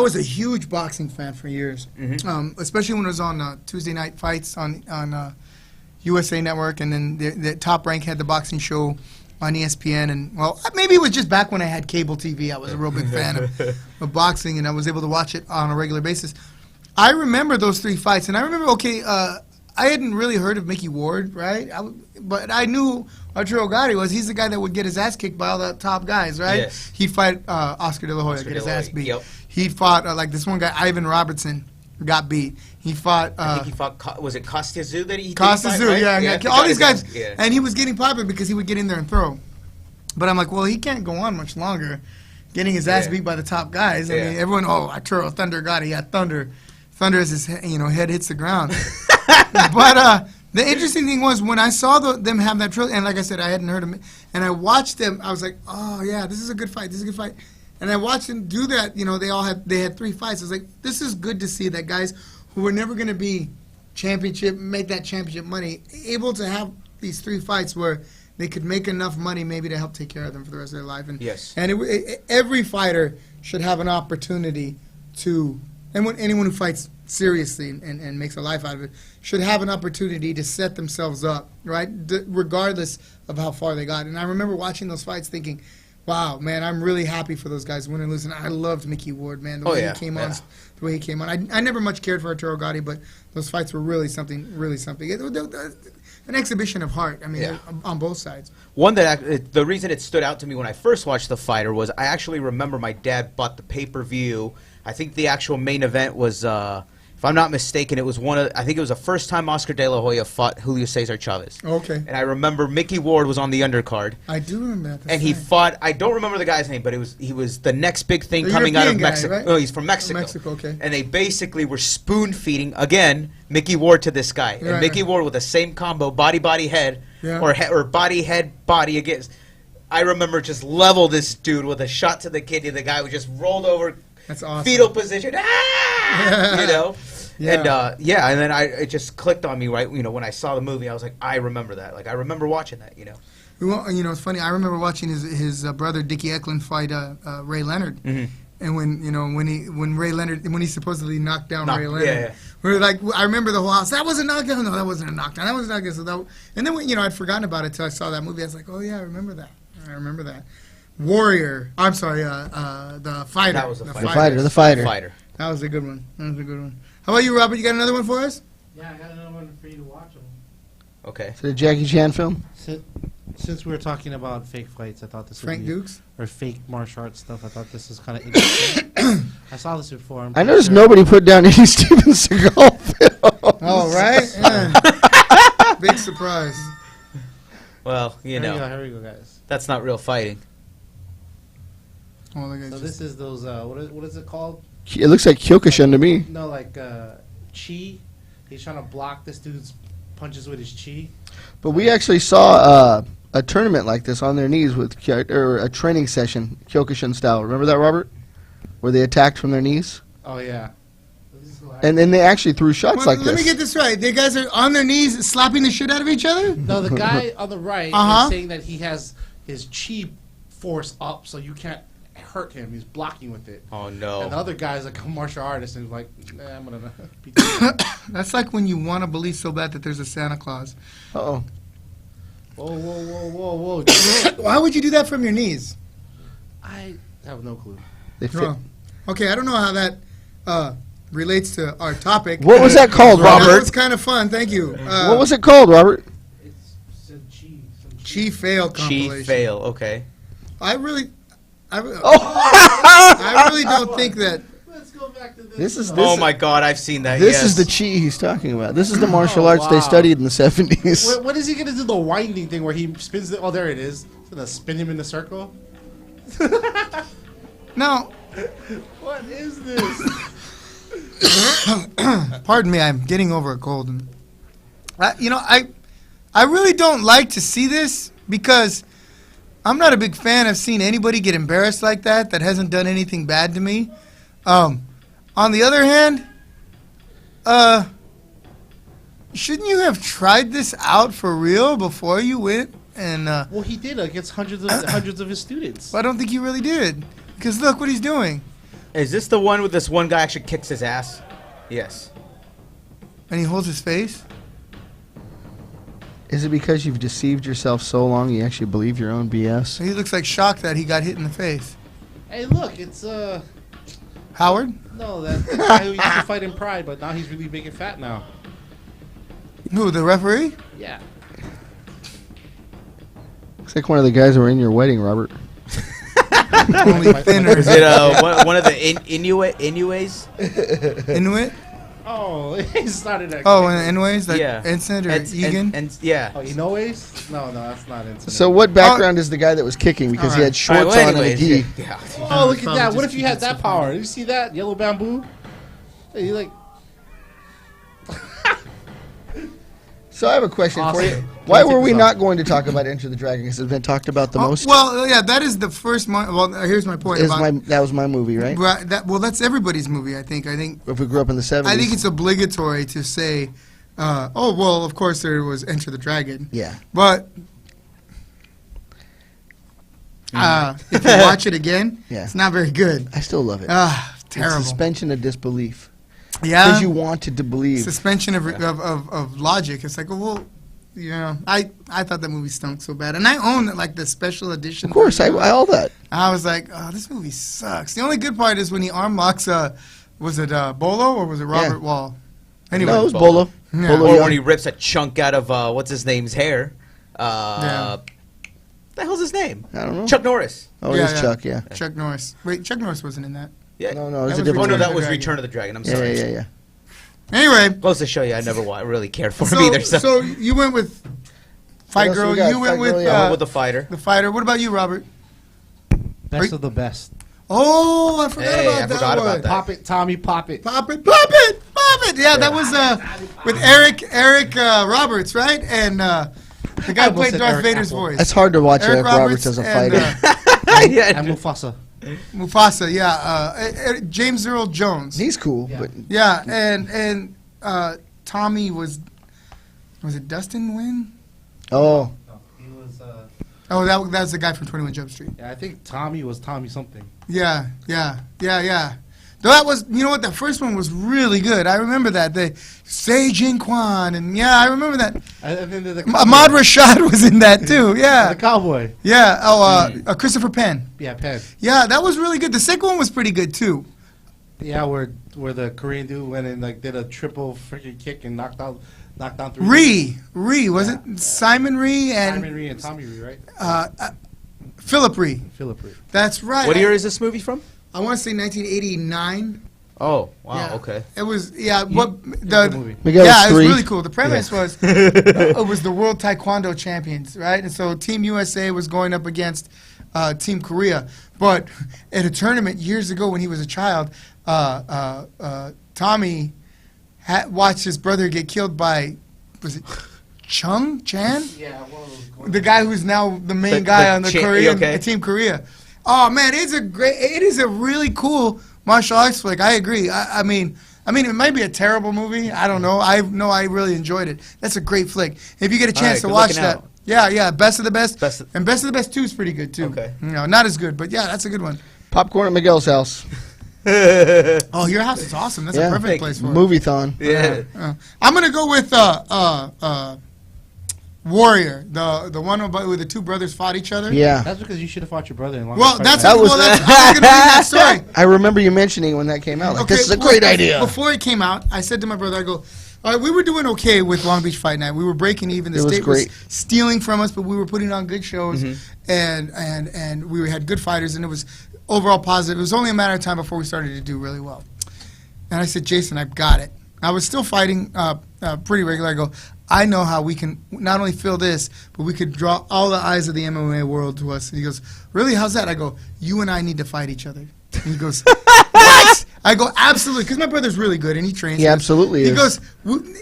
was a huge boxing fan for years, especially when it was on Tuesday Night Fights on USA Network, and then the Top Rank had the boxing show on ESPN. And, well, maybe it was just back when I had cable TV. I was a real big fan of boxing, and I was able to watch it on a regular basis. I remember those three fights, and I remember, I hadn't really heard of Mickey Ward, right? But I knew Arturo Gatti he's the guy that would get his ass kicked by all the top guys, right? Yes. He'd fight Oscar De La Hoya, Oscar get his De La ass Hoya, beat. yep. He'd fought, like this one guy, Ivan Robertson, got beat. He fought... I think he fought, was it Costa Zoo that he Costa did Zoo, fight, right? yeah. he All got these his guys. ass- yeah. And he was getting popular because he would get in there and throw. But I'm like, well, he can't go on much longer getting his ass Yeah. beat by the top guys. I Yeah. mean, everyone, Arturo, Thunder Gotti, yeah, Thunder. Thunder as his head hits the ground. But the interesting thing was when I saw them have that trilogy, and like I said, I hadn't heard of it, and I watched them, I was like, oh, yeah, this is a good fight, this is a good fight. And I watched them do that, they had three fights. I was like, this is good to see that guys who were never going to be make that championship money, able to have these three fights where they could make enough money maybe to help take care of them for the rest of their life. And, Yes. And every fighter should have an opportunity to, and anyone who fights seriously and makes a life out of it, should have an opportunity to set themselves up, right? Regardless of how far they got. And I remember watching those fights thinking, wow, man, I'm really happy for those guys winning and losing. I loved Mickey Ward, man. The way he came on. The way he came on. I never much cared for Arturo Gatti, but those fights were really something, really something. An exhibition of heart, I mean, on both sides. One that the reason it stood out to me when I first watched The Fighter was I actually remember my dad bought the pay-per-view. I think the actual main event was If I'm not mistaken, it was I think it was the first time Oscar De La Hoya fought Julio Cesar Chavez. Okay. And I remember Mickey Ward was on the undercard. I do remember that. And he fought, I don't remember the guy's name, but he was the next big thing The coming out of European guy, Mexico. right? Oh, he's from Mexico. Mexico, okay. And they basically were spoon feeding, again, Mickey Ward to this guy. And Right, Mickey right. Ward with the same combo, body, head, Yeah. or body, head, body against. I remember just level this dude with a shot to the kidney. The guy was just rolled over, That's awesome. fetal position, ah! You know? Yeah. And and then it just clicked on me, right? You know, when I saw the movie, I was like, I remember that. Like, I remember watching that, you know? Well, you know, it's funny. I remember watching his brother Dickie Eklund fight Ray Leonard, and when Ray Leonard when he supposedly knocked down Ray Leonard, yeah. we were like, I remember the whole house. That was a knockdown. No, that wasn't a knockdown. That was a knockdown. So that, and then I'd forgotten about it till I saw that movie. I was like, oh yeah, I remember that. I remember that. Warrior. I'm sorry. The fighter. That was the The fighter. That was a good one. That was a good one. How about you, Robert? You got another one for us? Yeah, I got another one for you to watch. Okay. Is it a Jackie Chan film? Since we were talking about fake fights, I thought this Frank would be, Dukes? or fake martial arts stuff. I thought this was kind of interesting. I saw this before. I noticed nobody put down any Steven Seagal film. Oh, right? Yeah. Big surprise. Well, you know, Here we go, guys. that's not real fighting. Oh, look at So this. this is those. What is it called? It looks like Kyokushin to me. No, like chi. He's trying to block this dude's punches with his chi. But we actually saw a tournament like this on their knees with or a training session, Kyokushin style. Remember that, Robert? Where they attacked from their knees? Oh yeah. And then they actually threw shots Well, like let me this. get this right. The guys are on their knees slapping the shit out of each other? No, the guy on the right Uh-huh. is saying that he has his chi force up, so you can't hurt him. He's blocking with it. Oh, And the no. other guy's like a martial artist and he's like, nah, I'm gonna beat That's like when you want to believe so bad that there's a Santa Claus. Uh-oh. Whoa. Why would you do that from your knees? I have no clue. They fit. Oh. Okay, I don't know how that relates to our topic. What was that called, That Robert? was kind of fun. Thank you. What was it called, Robert? It's said chi. Some Chi Fail Chi compilation. fail, okay. I really Oh, don't think that. Let's go back to this. this is Oh, my God, I've seen that, This yes. is the chi he's talking about. This is the martial Oh, arts they wow. studied in the 70s. When is he gonna do the winding thing where he spins it? Oh, there it is. He's gonna spin him in the circle. No, What is this? pardon me. I'm getting over a cold. I really don't like to see this because I'm not a big fan of seeing anybody get embarrassed like that hasn't done anything bad to me. On the other hand, shouldn't you have tried this out for real before you went? And Well, he did against hundreds of his students. I don't think you really did. Because look what he's doing. Is this the one with this one guy actually kicks his ass? Yes. And he holds his face. Is it because you've deceived yourself so long you actually believe your own BS? So he looks like shocked that he got hit in the face. Hey, look, it's Howard? no that the guy who used to fight in Pride, but now he's really big and fat now. Who, the referee? Yeah. Looks like one of the guys who were in your wedding, Robert. Only thinner. Is it one of the Inuits? Inuit? Oh, he started that. Oh, and anyways, like Yeah. Ensign or Egan? And yeah. Oh, you know Ace? No, that's not it. So what background is the guy that was kicking? Because he had Alright. shorts Alright, on well, and a anyways, gi. yeah. Oh, look at Probably that! What just if you had keep it that power? You see that yellow bamboo? Hey, you like? So I have a question for you. Awesome. Why Can I were take we this not going to talk about Enter the Dragon? Because it's been talked about the most. Well, yeah, that is the first. Well, here's my point. That was my movie, right? That's everybody's movie. I think. If we grew up in the 70s. I think it's obligatory to say, oh well, of course there was Enter the Dragon. Yeah. But if you watch it again, Yeah. it's not very good. I still love it. It's Terrible. suspension of disbelief. Yeah. Because you wanted to believe. Suspension of logic. It's like, well, you know, I thought that movie stunk so bad, and I own like the special edition. Of course, I version. all that. I was like, oh, this movie sucks. The only good part is when he arm locks. Was it Bolo or was it Robert Yeah. Wall? Anyway, No, it was Bolo. Bolo. Yeah. Bolo Or Young. when he rips a chunk out of what's his name's hair. Yeah. The hell's his name? I don't know. Chuck Norris. Oh, it Yeah, is yeah. Chuck, yeah. Chuck Norris. Wait, Chuck Norris wasn't in that. Yeah. No, it was That a was different Oh no, Return that of was the Dragon. Return of the Dragon. I'm Yeah, sorry. yeah, yeah. Anyway, Goes to show you, I never really cared for him so, either. so you went with Fight What else Girl. we got? You went Fight with Girl, yeah. with the fighter. the fighter. What about you, Robert? Best of the best. Oh, I forgot Hey, about I that forgot one. about that. Pop it, Tommy, pop it. Pop it, pop it, pop it. Yeah, that was with Eric Roberts, right? And the guy who almost played said Darth Eric Vader's Apple. voice. It's hard to watch Eric Roberts as a and, fighter. And Mufasa. Mufasa, yeah. James Earl Jones. He's cool, Yeah. but Yeah, and Tommy was it Dustin Nguyen? oh, He was. Oh, that's the guy from 21 Jump Street. Yeah, I think Tommy was Tommy something. Yeah. Though that was, you know what, that first one was really good. I remember that. The Seijin Kwan, and yeah, I remember that. And then the Ahmad Rashad was in that too. the Yeah, cowboy. yeah. Oh, Christopher Penn. Yeah, Penn. Yeah, that was really good. The second one was pretty good too. Yeah, where the Korean dude went and like did a triple freaking kick and knocked down 3. Ree, was it Simon Ree and Simon Ree and Tommy Ree, right? Philip Ree? Philip Ree. That's right. What year is this movie from? I want to say 1989. Oh, wow, Yeah. okay. It was what Good movie. Miguel yeah, it was 3. really cool. The premise was it was the World Taekwondo Champions, right? And so Team USA was going up against Team Korea. But at a tournament years ago when he was a child, Tommy watched his brother get killed by, was it Chan? Yeah, one of those. The guy who's now the main The- guy the on the cha- Korean okay. Team Korea. Oh man, it is a really cool martial arts flick. I agree. I mean, it might be a terrible movie. I don't know. I really enjoyed it. That's a great flick. If you get a chance right, to good watch looking that, out. yeah, Best of the Best, And Best of the Best 2 is pretty good too. Okay. You know, not as good, but yeah, that's a good one. Popcorn at Miguel's house. Oh, your house is awesome. That's Yeah. a perfect place for it. Movie-thon. Yeah. I'm gonna go with Warrior, the one about where the two brothers fought each other. Yeah. That's because you should have fought your brother in long. Well, that's That was- I was gonna bring that story. I remember you mentioning when that came out. Like, this is a well, great idea. Before it came out, I said to my brother, I go, all right, we were doing okay with Long Beach Fight Night. We were breaking even. The It was state great. was stealing from us, but we were putting on good shows, Mm-hmm. and we had good fighters, and it was overall positive. It was only a matter of time before we started to do really well. And I said, Jason, I've got it. I was still fighting pretty regular. I go, I know how we can not only fill this, but we could draw all the eyes of the MMA world to us. And he goes, really? How's that? I go, you and I need to fight each other. And he goes, what? I go, absolutely, because my brother's really good and he trains. He absolutely He is. goes,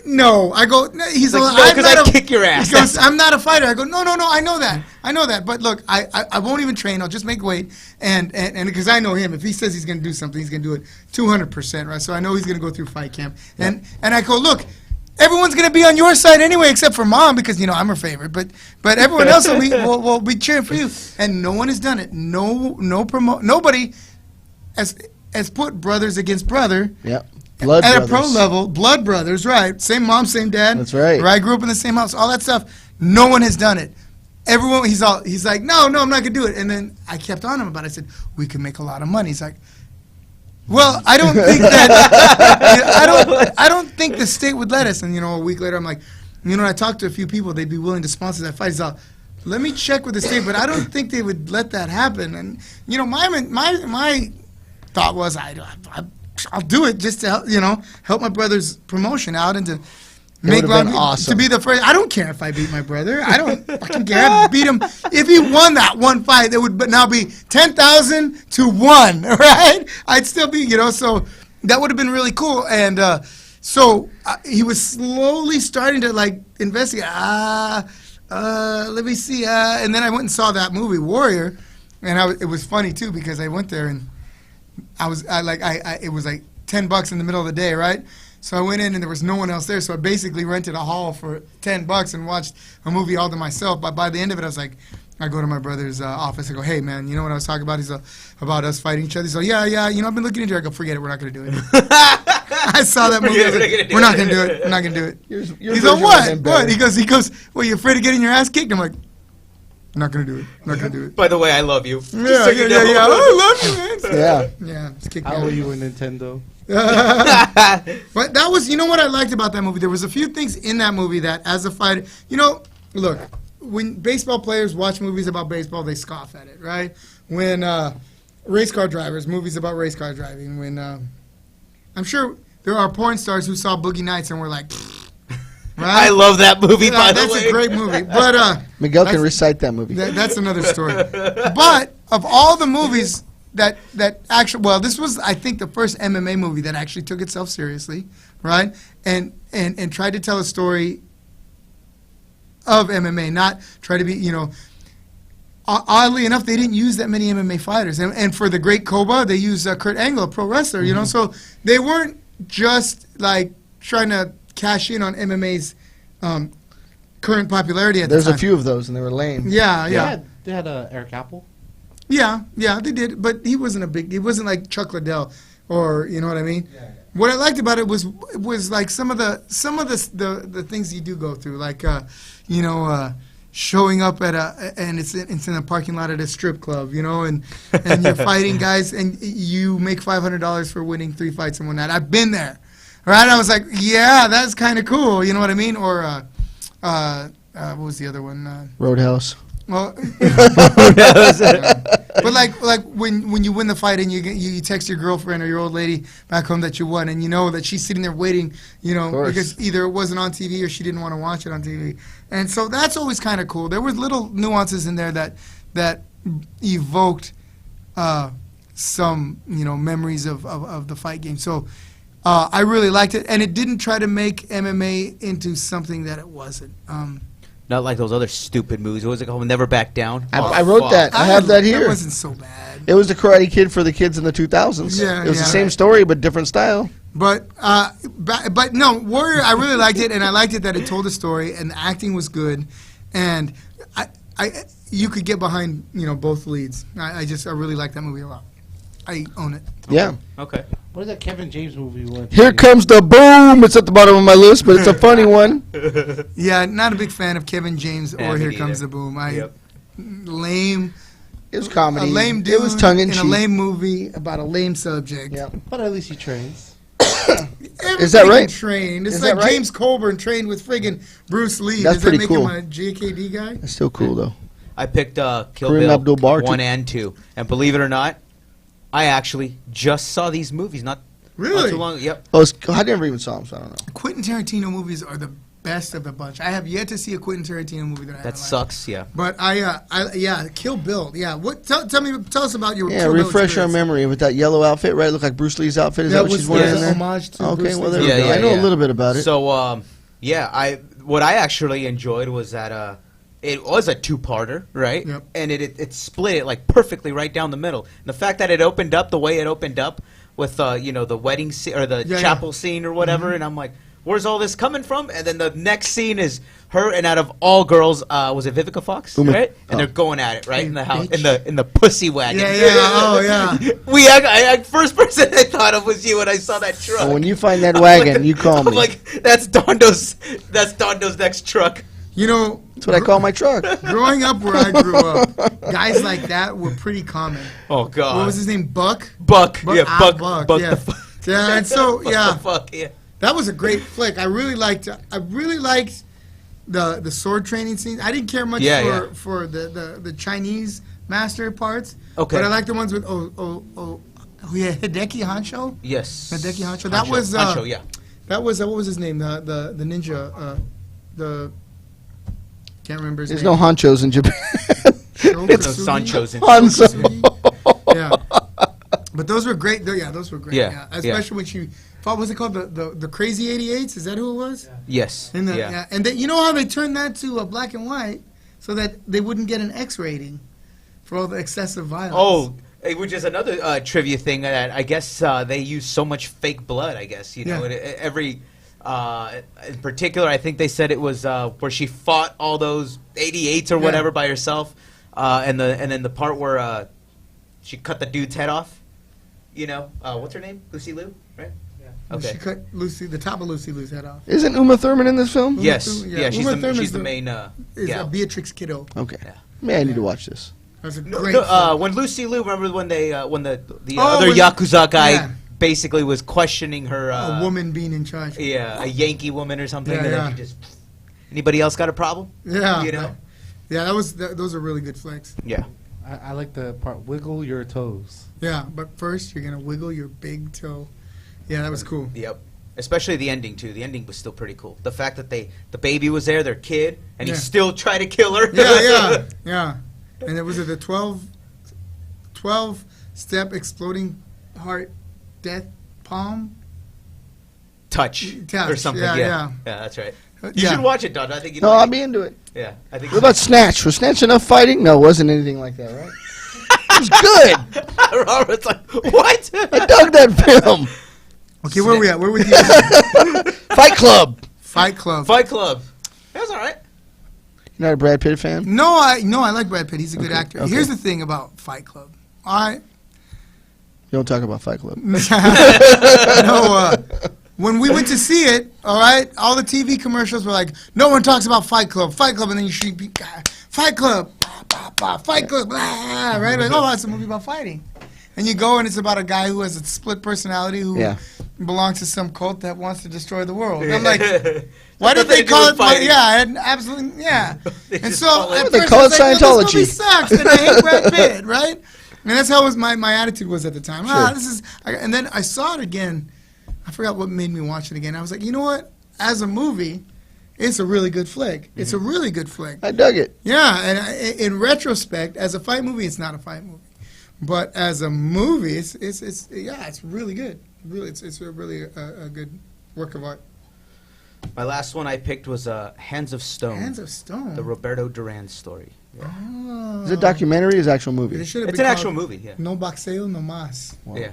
no. I go, no. He's like, like, no, I'm 'cause not I kick your ass. He goes, I'm not a fighter. I go, no, I know that. But look, I won't even train. I'll just make weight. And because I know him, if he says he's going to do something, he's going to do it 200%, right? So I know he's going to go through fight camp. And I go, look, everyone's going to be on your side anyway, except for Mom, because, I'm her favorite. But everyone else will be cheering for you. And no one has done it. Nobody has put brothers against brother. Yep. Blood At brothers. a pro level, blood brothers, right? Same mom, same dad. That's right. Right? Grew up in the same house. All that stuff. No one has done it. Everyone, he's like, no, I'm not gonna do it. And then I kept on him about it. I said, we can make a lot of money. He's like, well, I don't think that I don't think the state would let us. And a week later, I'm like, I talked to a few people. They'd be willing to sponsor that fight. He's like, let me check with the state, but I don't think they would let that happen. And my thought was, I'll do it just to help my brother's promotion out and to make would've been awesome. to be the first. I don't care if I beat my brother. I don't fucking care. I'd beat him if he won that one fight. It would now be 10,000 to 1. Right? I'd still be so that would have been really cool. And so he was slowly starting to investigate. Let me see. And then I went and saw that movie Warrior, and it was funny too because I went there and. It was like $10 in the middle of the day, right? So I went in and there was no one else there. So I basically rented a hall for $10 and watched a movie all to myself. But by the end of it, I was like, I go to my brother's office. I go, hey man, you know what I was talking about? He's about us fighting each other. He's like, yeah. I've been looking into it. I go, forget it. We're not gonna do it. I saw that movie. I was like, we're not gonna do it. We're not gonna do it. Your He's version like, of him what? better. He goes, well, you afraid of getting your ass kicked? I'm like, I'm not gonna do it. I'm not gonna do it. By the way, I love you. Yeah. Oh, I love you, man. Yeah. Yeah, just kick me I out. owe you a Nintendo. But that was, what I liked about that movie? There was a few things in that movie that, as a fighter, look, when baseball players watch movies about baseball, they scoff at it, right? When race car drivers, movies about race car driving, when I'm sure there are porn stars who saw Boogie Nights and were like, right? I love that movie, by the way. That's a great movie. But Miguel can recite that movie. that's another story. But of all the movies that actually, well, this was, I think, the first MMA movie that actually took itself seriously, right? And tried to tell a story of MMA, not try to be, you know. Oddly enough, they didn't use that many MMA fighters. And for the Great Koba, they used Kurt Angle, a pro wrestler, you know. So they weren't just, like, trying to cash in on MMA's current popularity at the time. There's a few of those, and they were lame. Yeah. They had Eric Apple. Yeah, they did. But he wasn't like Chuck Liddell or, you know what I mean? Yeah. What I liked about it was like some of the things you do go through, like, you know, showing up at and it's in a parking lot at a strip club, you know, and you're fighting guys and you make $500 for winning 3 fights in one night. I've been there, right? I was like, yeah, that's kind of cool, you know what I mean? Or what was the other one? Roadhouse. Well, but like when you win the fight and you text your girlfriend or your old lady back home that you won, and you know that she's sitting there waiting, you know, because either it wasn't on TV or she didn't want to watch it on TV, and so that's always kind of cool. There was little nuances in there that evoked some, you know, memories of the fight game. So I really liked it, and it didn't try to make MMA into something that it wasn't. Not like those other stupid movies. What was it called? Never Back Down? I wrote that. I have that here. It wasn't so bad. It was the Karate Kid for the kids in the 2000s. Yeah, it was the same story, but different style. But no, Warrior, I really liked it, and I liked it that it told a story, and the acting was good, and you could get behind, you know, both leads. I really like that movie a lot. I own it. Yeah. Okay. What is that Kevin James movie? Here Comes the Boom. It's at the bottom of my list, but it's a funny one. Yeah, not a big fan of Kevin James or Here me Comes the Boom. Lame. It was comedy. A lame dude it was tongue in cheek. a lame movie about a lame subject. Yeah. But at least he trains. Is that right? Trained. It's Is like that right? James Coburn trained with friggin' Bruce Lee. That's Does that pretty make cool. him a JKD guy? It's still cool, though. I picked Kill Kareem Bill Abdul-Jabbar, 1 too. and 2. And believe it or not, I actually just saw these movies not Really? too long. Yep. Oh, I never even saw him, so I don't know. Quentin Tarantino movies are the best of the bunch. I have yet to see a Quentin Tarantino movie that I That haven't sucks, yeah. liked. But yeah, Kill Bill. Yeah, what? Tell us about your Yeah, Kill Bill refresh our experience. memory with that yellow outfit, right? Look like Bruce Lee's outfit. Is that what she's wearing was in there? homage to Okay, Bruce well, Lee's there we Yeah, go. yeah, I know yeah. a little bit about it. So, what I actually enjoyed was that it was a two-parter, right? Yep. And it split it like perfectly right down the middle. And the fact that it opened up the way it opened up with you know, the wedding scene or the chapel scene or whatever, and I'm like, where's all this coming from? And then the next scene is her, and out of all girls, was it Vivica Fox, right? And they're going at it right in the house, in the pussy wagon. Yeah, oh yeah. First person I thought of was you when I saw that truck. Well, when you find that wagon, you call me. I'm like, that's Dondo's next truck. You know, That's what I call my truck. growing up where I grew up, guys like that were pretty common. Oh God. What was his name? Buck. Buck. Yeah, Buck. Buck. Yeah. The fuck. Yeah, and so yeah, The fuck, yeah. that was a great flick. I really liked the sword training scene. I didn't care much for the Chinese master parts. Okay. But I liked the ones with Hideki Hancho. Yes. Hideki Hancho. That was Hancho, yeah. That was what was his name? The ninja. Can't remember his There's name. no honchos in Japan. It's no Sancho's in Hanzo. Yeah. But those were great. Yeah, those were great. Yeah, Especially when she fought. What's it called? The Crazy 88s? Is that who it was? Yes. And yeah. And you know how they turned that to a black and white so that they wouldn't get an X rating for all the excessive violence. Oh, which is another trivia thing that I guess they use so much fake blood. I guess you know every. In particular, I think they said it was where she fought all those 88s or whatever by herself, and then the part where she cut the dude's head off. You know, what's her name? Lucy Liu, right? Yeah. Okay. She cut the top of Lucy Liu's head off. Isn't Uma Thurman in this film? Yes. Yeah. Yeah. Uma She's the Thurman's main gal. Beatrix Kiddo. Okay. Yeah. Man, I need to watch this. That was a No, great. when Lucy Liu, remember when they when the Oh, other when- Yakuza guy yeah. basically was questioning her. A woman being in charge. Yeah, a Yankee woman or something, Yeah, and then yeah. she just. Anybody else got a problem? Yeah. You know. Yeah, those are really good flicks. Yeah. I like the part, wiggle your toes. Yeah, but first you're gonna wiggle your big toe. Yeah, that was cool. Yep. Especially the ending too. The ending was still pretty cool. The fact that the baby was there, their kid, and he Yeah. still tried to kill her. Yeah. And it was the 12-step exploding heart death palm touch or something. Yeah, that's right. You should watch it, Dondo. I think you. No, I'll be into it. Yeah, I think. What about Snatch? Was Snatch enough fighting? No, it wasn't anything like that, right? It was good. Robert's like, what? I dug that film. Okay, where are we at? Where with you? Fight Club. Fight Club. Fight Club. That was all right. You're not a Brad Pitt fan? No, I like Brad Pitt. He's a good actor. okay. Here's the thing about Fight Club. All right. You don't talk about Fight Club. When we went to see it, all right, all the TV commercials were like, no one talks about Fight Club, and then you should be, Fight Club, bah, bah, bah, Fight Club, blah, right? Like, oh, it's a movie about fighting. And you go and it's about a guy who has a split personality who belongs to some cult that wants to destroy the world. I'm like, why did they call it fighting? Yeah, and absolutely, yeah. And so at They first call I it was like, Scientology. This movie sucks, and I hate Brad Pitt, right? And that's how my attitude was at the time. Sure. And then I saw it again. I forgot what made me watch it again. I was like, you know what? As a movie, it's a really good flick. It's a really good flick. I dug it. Yeah, and in retrospect, as a fight movie, it's not a fight movie, but as a movie, it's really good. Really, it's a really a good work of art. My last one I picked was Hands of Stone. Hands of Stone. The Roberto Duran story. Yeah. Oh. Is it a documentary or is it an actual movie? It should have It's been an called actual movie. Yeah. No boxeo, no mas. Wow. Yeah.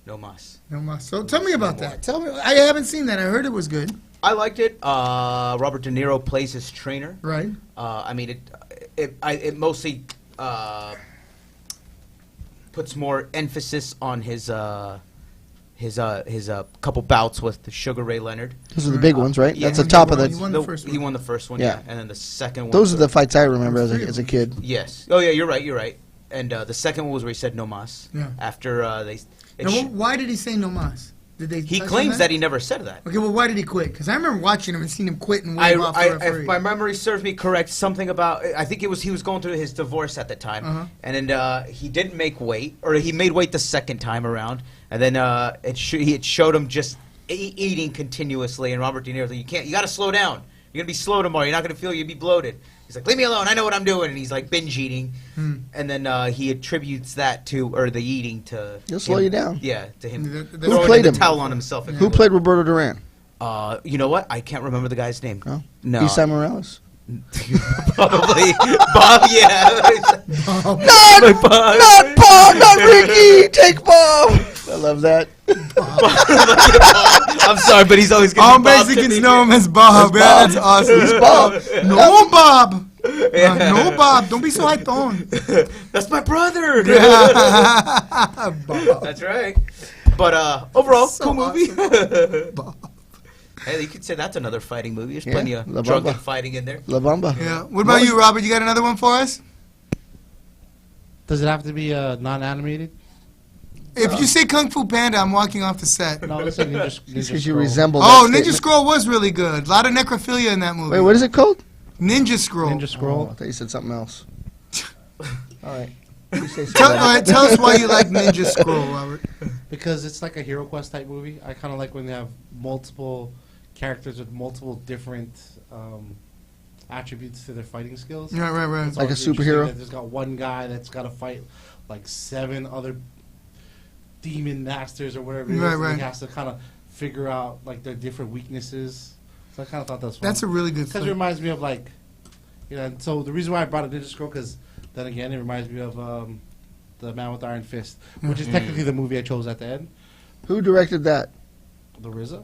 No mas. No mas. So tell me about that. Tell me. I haven't seen that. I heard it was good. I liked it. Robert De Niro plays his trainer. Right. I mean, it mostly puts more emphasis on his couple bouts with the Sugar Ray Leonard. Those are the big ones, right? Yeah. That's the top of He won the. the first one. He won the first one. Yeah. Yeah, and then the second one. Those are the fights I remember as a kid. Yes. Oh yeah, you're right. And the second one was where he said no mas. Yeah. After Now, why did he say no mas? Did they? he touch on claims that he never said that. Okay, well, why did he quit? Because I remember watching him and seeing him quit and wave off the referee. If my memory serves me correct, something about I think he was going through his divorce at the time, and then he didn't make weight, or he made weight the second time around, and then it showed him just eating continuously. And Robert De Niro said, you got to slow down. You're gonna be slow tomorrow. You're not gonna feel you'll be bloated. He's like, leave me alone. I know what I'm doing. And he's like binge eating, and then he attributes that to the eating to. He'll slow you down. Yeah, to him. Who throwing played the him? towel on himself. Who played Roberto Duran? You know what? I can't remember the guy's name. No. No. Isai Morales. Probably Bob. Yeah. Not Bob. Not Ricky. Take Bob. I love that. I'm sorry, but he's always going All to be Bob to Mexicans me. know him as Bob. Yeah, that's awesome. It's Bob. No, Bob. No, Bob. Don't be so high tone. That's my brother. Bob. That's right. But overall, So cool movie. Bob. Hey, you could say that's another fighting movie. There's Yeah, plenty of La drunken Bamba. fighting in there. La Bamba. Yeah. What about you, Robert? You got another one for us? Does it have to be non-animated? If you say Kung Fu Panda, I'm walking off the set. No, let's say Ninja Because you Scroll. resemble. Oh, that Ninja statement. Scroll was really good. A lot of necrophilia in that movie. Wait, what is it called? Ninja Scroll. Ninja Oh, Scroll. I thought you said something else. All right. You say Tell, something all right, else. tell us why you like Ninja Scroll, Robert. Because it's like a Hero Quest type movie. I kind of like when they have multiple characters with multiple different attributes to their fighting skills. Right, right, right. It's Like a always interesting superhero? that There's got one guy that's got to fight like 7 other demon masters or whatever it is. Right, and right. He has to kind of figure out like their different weaknesses. So I kind of thought that was fun. That's a really good Because it film. reminds me of like, and so the reason why I brought up Ninja Scroll, because then again it reminds me of the Man with Iron Fist, which is technically the movie I chose at the end, Who directed that? the RZA.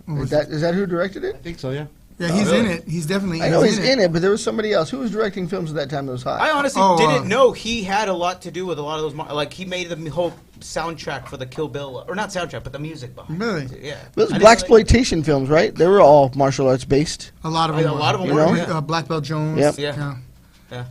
Is that who directed I it? think so, yeah. Yeah, he's really? in it. He's definitely I know he's in it, but there was somebody else. Who was directing films at that time that was hot? I honestly Oh, didn't know he had a lot to do with a lot of those. Like he made the whole soundtrack for the Kill Bill, or not soundtrack, but the music behind. Really? it. Yeah. Those I didn't black know that- exploitation films, right? They were all martial arts based. A lot of Oh, them. yeah, a lot of them You were. know? Yeah. Black Belt Jones. Yep. Yeah. Yeah. Yeah.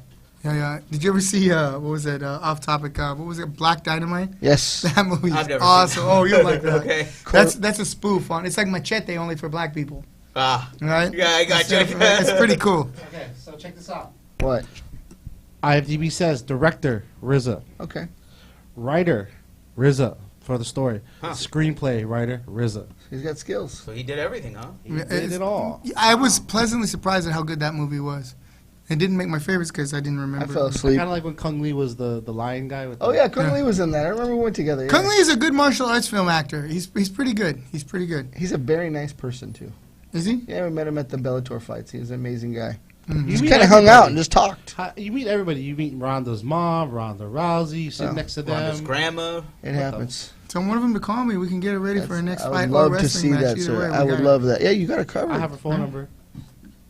Yeah, yeah. Did you ever see, what was it, off topic, what was it, Black Dynamite? Yes. That movie I've is never awesome. seen Oh, you'll like that. Okay. That's a spoof on, it's like Machete only for black people, Ah. right? Yeah, I got you. It's pretty cool. Okay, so check this out. What? IMDb says director RZA, Okay. writer RZA, for the story. Screenplay writer RZA. He's got skills. So he did everything, huh? He did it all. I was pleasantly surprised at how good that movie was. It didn't make my favorites because I didn't remember. I fell asleep. Kind of like when Kung Lee was the lion guy. With Oh yeah, Kung Lee was in that. I remember we went together. Yeah. Kung Lee is a good martial arts film actor. He's pretty good. He's pretty good. He's a very nice person too. Is he? Yeah, we met him at the Bellator fights. He's an amazing guy. Mm-hmm. Just kind of hung out and just talked. You meet everybody. You meet Ronda's mom, Ronda Rousey. You sit next to Ronda's them. grandma. It happens. Tell one of them to call me. We can get it ready for our next I fight would or love to wrestling see match. that, Either sir. way, we I would got it. love that. Yeah, you got it covered. I have her phone number.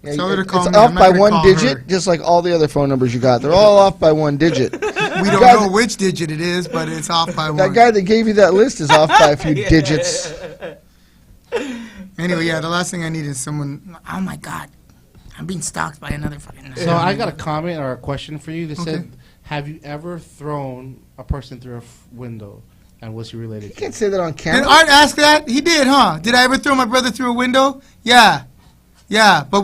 Yeah, Tell her to call it's me. off I'm not by gonna one call digit, her. just like all the other phone numbers you got. They're all off by one digit. We don't guy know which digit it is, but it's off by That one. guy that gave you that list is off by a few digits. Anyway, yeah, the last thing I need is someone. Oh my God, I'm being stalked by another fucking. So I got a comment or a question for you that said, "Have you ever thrown a person through a window, and was he related You to?" can't say that on Did camera. Art ask that? He did, huh? Did I ever throw my brother through a window? Yeah, but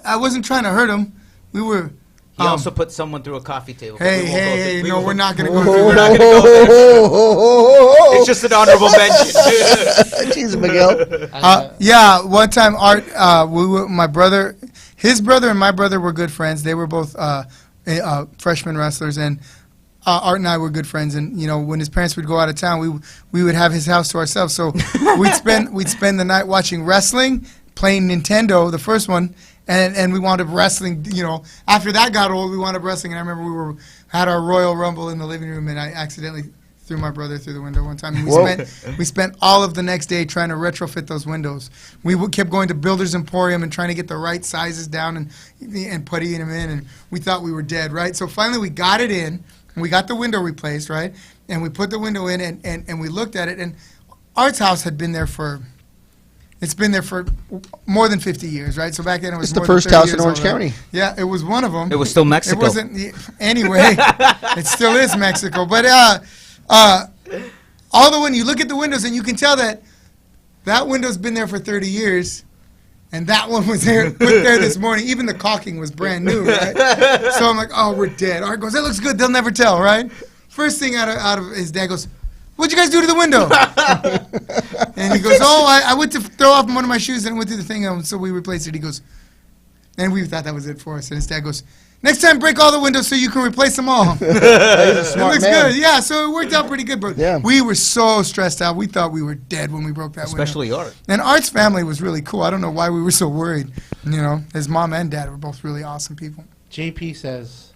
I wasn't trying to hurt him. We were. He also put someone through a coffee table. Hey, no, we're not gonna go Oh, through We're that. not gonna go there. oh, It's just an honorable mention. Jeez, Miguel. Yeah, one time Art, my brother, his brother and my brother were good friends. They were both freshman wrestlers, and Art and I were good friends. And you know, when his parents would go out of town, we would have his house to ourselves. So we'd spend the night watching wrestling, playing Nintendo, the first one, and we wound up wrestling. You know, after that got old, we wound up wrestling. And I remember we had our Royal Rumble in the living room, and I accidentally threw my brother through the window one time. And we spent all of the next day trying to retrofit those windows. We kept going to Builder's Emporium and trying to get the right sizes down and puttying them in, and we thought we were dead, right? So finally we got it in, and we got the window replaced, right? And we put the window in, and we looked at it, and Art's house had been there for... It's been there for more than 50 years, right? So back then it was It's the more than first 30 house in years Orange old, right? County. Yeah, it was one of them. It was still Mexico. It wasn't anyway. It still is Mexico, but although when you look at the windows and you can tell that window's been there for 30 years, and that one was put there this morning. Even the caulking was brand new, right? So I'm like, oh, we're dead. Art goes, that looks good. They'll never tell, right? First thing out of his dad goes, what'd you guys do to the window? And he goes, oh, I went to throw off one of my shoes and went through the thing, and so we replaced it. He goes, and we thought that was it for us. And his dad goes, next time break all the windows so you can replace them all. He's a It smart looks man. good. Yeah, so it worked out pretty good. But Yeah. we were so stressed out. We thought we were dead when we broke that Especially window. Art. And Art's family was really cool. I don't know why we were so worried. You know, his mom and dad were both really awesome people. JP says,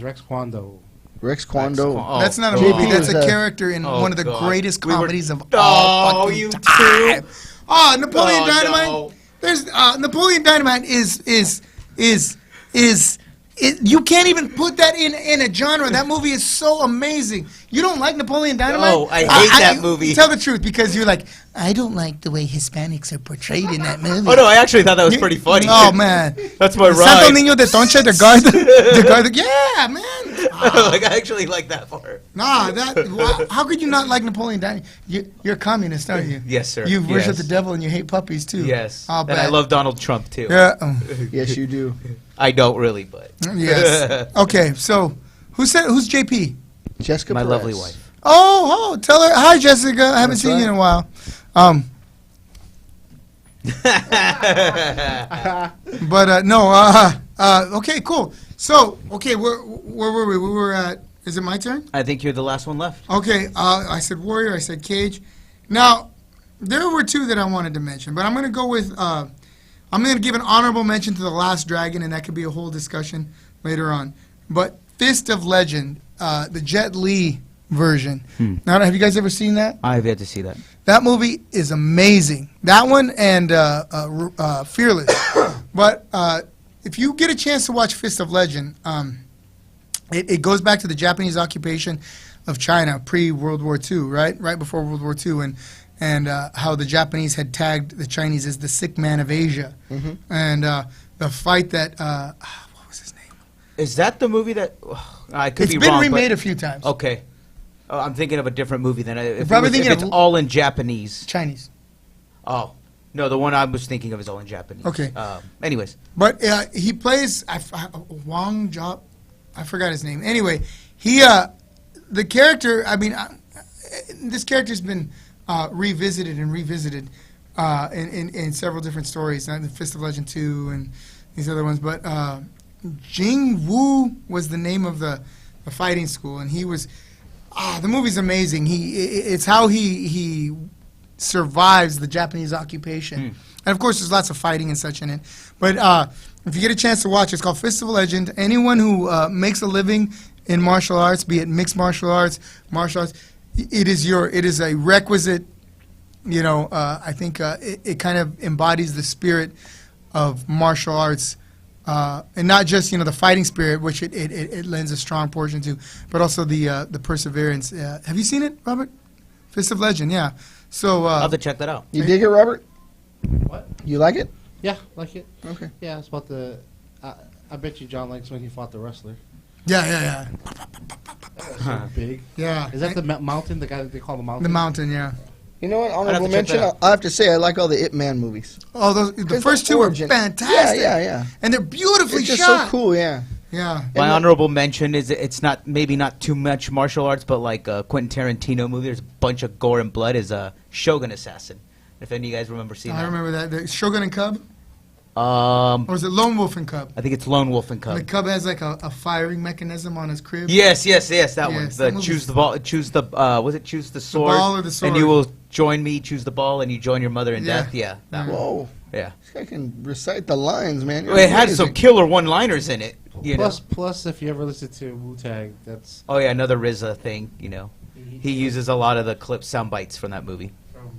Rex Kwando. Rex Kwando. Oh, That's not a JP movie. That's was, a character in oh, one of the God. greatest We were- comedies of all fucking you time. too? Oh, Napoleon Oh, Dynamite. no. There's Napoleon Dynamite is you can't even put that in a genre. That movie is so amazing. You don't like Napoleon Dynamite? No, I hate that movie. Tell the truth, because you're like, I don't like the way Hispanics are portrayed in that movie. Oh no, I actually thought that was pretty funny. Oh man, That's my Santo ride. Niño de Toncha, the guard. Yeah, man. Like I actually like that part. Nah, how could you not like Napoleon Dynamite? You're a communist, aren't you? Yes, sir. You worship Yes. the devil and you hate puppies too. Yes. I'll And bet. I love Donald Trump too. Yeah. Yes, you do. I don't really, but Yes. Okay. So, who's JP? Jessica my Perez. lovely wife. Oh, tell her hi, Jessica. I haven't That's seen you in a right. while. But no. Okay, cool. So, okay, where were we? We were at. Is it my turn? I think you're the last one left. Okay. I said Warrior. I said Cage. Now, there were two that I wanted to mention, but I'm going to go with. I'm going to give an honorable mention to The Last Dragon, and that could be a whole discussion later on. But Fist of Legend, the Jet Li version. Now, have you guys ever seen that? I have yet to see that. That movie is amazing. That one and Fearless. But if you get a chance to watch Fist of Legend, it goes back to the Japanese occupation of China pre-World War II, right? Right before World War II, and how the Japanese had tagged the Chinese as the sick man of Asia. And the fight that, what was his name? Is that the movie that I could It's be been wrong? remade a few times. But, okay. Oh, I'm thinking of a different movie than if, probably if thinking it's of- all in Japanese. Chinese. Oh. No, the one I was thinking of is all in Japanese. Okay. Anyways. But he plays Wang Jia. I forgot his name. Anyway, the character. I mean, this character's been revisited and revisited in several different stories, the Fist of Legend 2 and these other ones. But Jing Wu was the name of the fighting school, and he was the movie's amazing. It's how he survives the Japanese occupation, and of course there's lots of fighting and such in it. But if you get a chance to watch it, it's called Fist of Legend. Anyone who makes a living in martial arts, be it mixed martial arts, it is a requisite. I think it kind of embodies the spirit of martial arts, and not just the fighting spirit, which it lends a strong portion to, but also the perseverance. Have you seen it, Robert? Fist of Legend, yeah. So I'll have to check that out. You dig it, Robert? What? You like it? Yeah, like it. Okay. Yeah, it's about the. I bet you John likes when he fought the wrestler. Yeah. So big. Yeah. Is that the mountain? The guy that they call the mountain? The mountain, yeah. You know what? have Honorable to check mention. that out. I have to say, I like all the Ip Man movies. Oh, the 'Cause first the two are origin- fantastic. Yeah. And they're beautifully It's just shot. so cool. Yeah. Yeah. My honorable mention is it's not maybe not too much martial arts, but like a Quentin Tarantino movie. There's a bunch of gore and blood. Is Shogun Assassin. If any of you guys remember seeing I that. remember that. The Shogun and Cub? I Or is it Lone Wolf and Cub? think it's Lone Wolf and Cub. The Cub has like a firing mechanism on his crib. Yes, that one. Yes, that movie's- Choose the ball. Choose the choose the sword. ball or the sword. And you will join me. Choose the ball, and you join your mother in Yeah. death. Yeah, that one. Whoa. Yeah. This guy can recite the lines, man. Well, it had You're some amazing. killer one-liners in it. You know. Plus, if you ever listen to Wu-Tang, that's Oh yeah, another RZA thing. You know, he uses a lot of the clip sound bites from that movie. from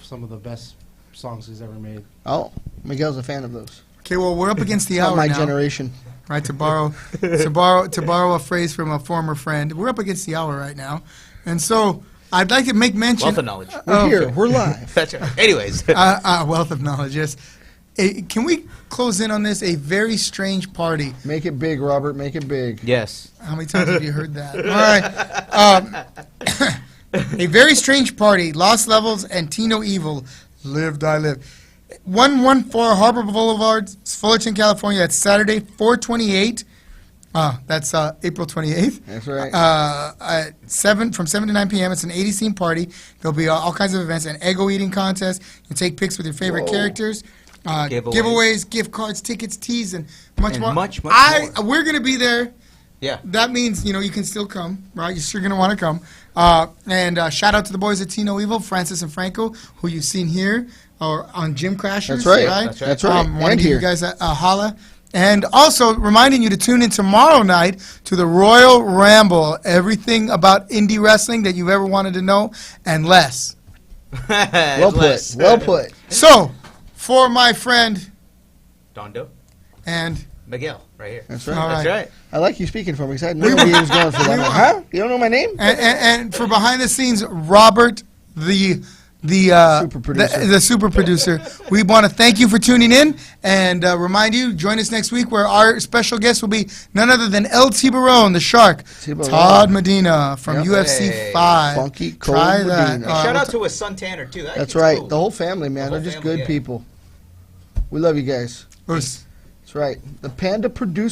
some of the best songs he's ever made. Oh, Miguel's a fan of those. Okay, well, we're up against the It's not hour my now. generation. Right, to borrow a phrase from a former friend. We're up against the hour right now. And so I'd like to make mention... Wealth of knowledge. We're here. okay. We're live. That's right. Anyways, Wealth of knowledge, yes. Can we close in on this? A very strange party. Make it big, Robert. Make it big. yes. How many times have you heard that? All right. A very strange party. Lost Levels and Tino Evil. Live, die, live. 114 Harbor Boulevard, Fullerton, California. That's Saturday, 4/28. That's April 28th. That's right. From 7 to 9 p.m. It's an 80 scene party. There'll be all kinds of events, an Eggo eating contest. You take pics with your favorite Whoa. characters. Giveaways. Gift cards, tickets, teas, and much And more. much more. We're going to be there. Yeah. That means, you can still come, right? You're sure going to want to come. And shout out to the boys at Tino Evil, Francis and Franco, who you've seen here or on Gym Crashers. That's right. That's right. That's right. Want to And give you here. guys a holla. And also reminding you to tune in tomorrow night to the Royal Ramble. Everything about indie wrestling that you've ever wanted to know and less. Well put. Well put. So, for my friend Dondo, and... Miguel, right here. That's right. All That's right. I like you speaking for me because I had no idea he was going for that. I'm like, huh? You don't know my name? And for behind the scenes, Robert, the Super producer. the super producer. We want to thank you for tuning in and remind you, join us next week where our special guest will be none other than LT Barone, the Shark, T-Barone. Todd Medina from Yep. UFC Hey. 5. Funky Cold Try that. Medina. Shout out to his son Tanner too. That That's kid's right. cool. The whole family, man. The They're whole just family, good yeah. people. We love you guys. Us. That's right. The Panda producer.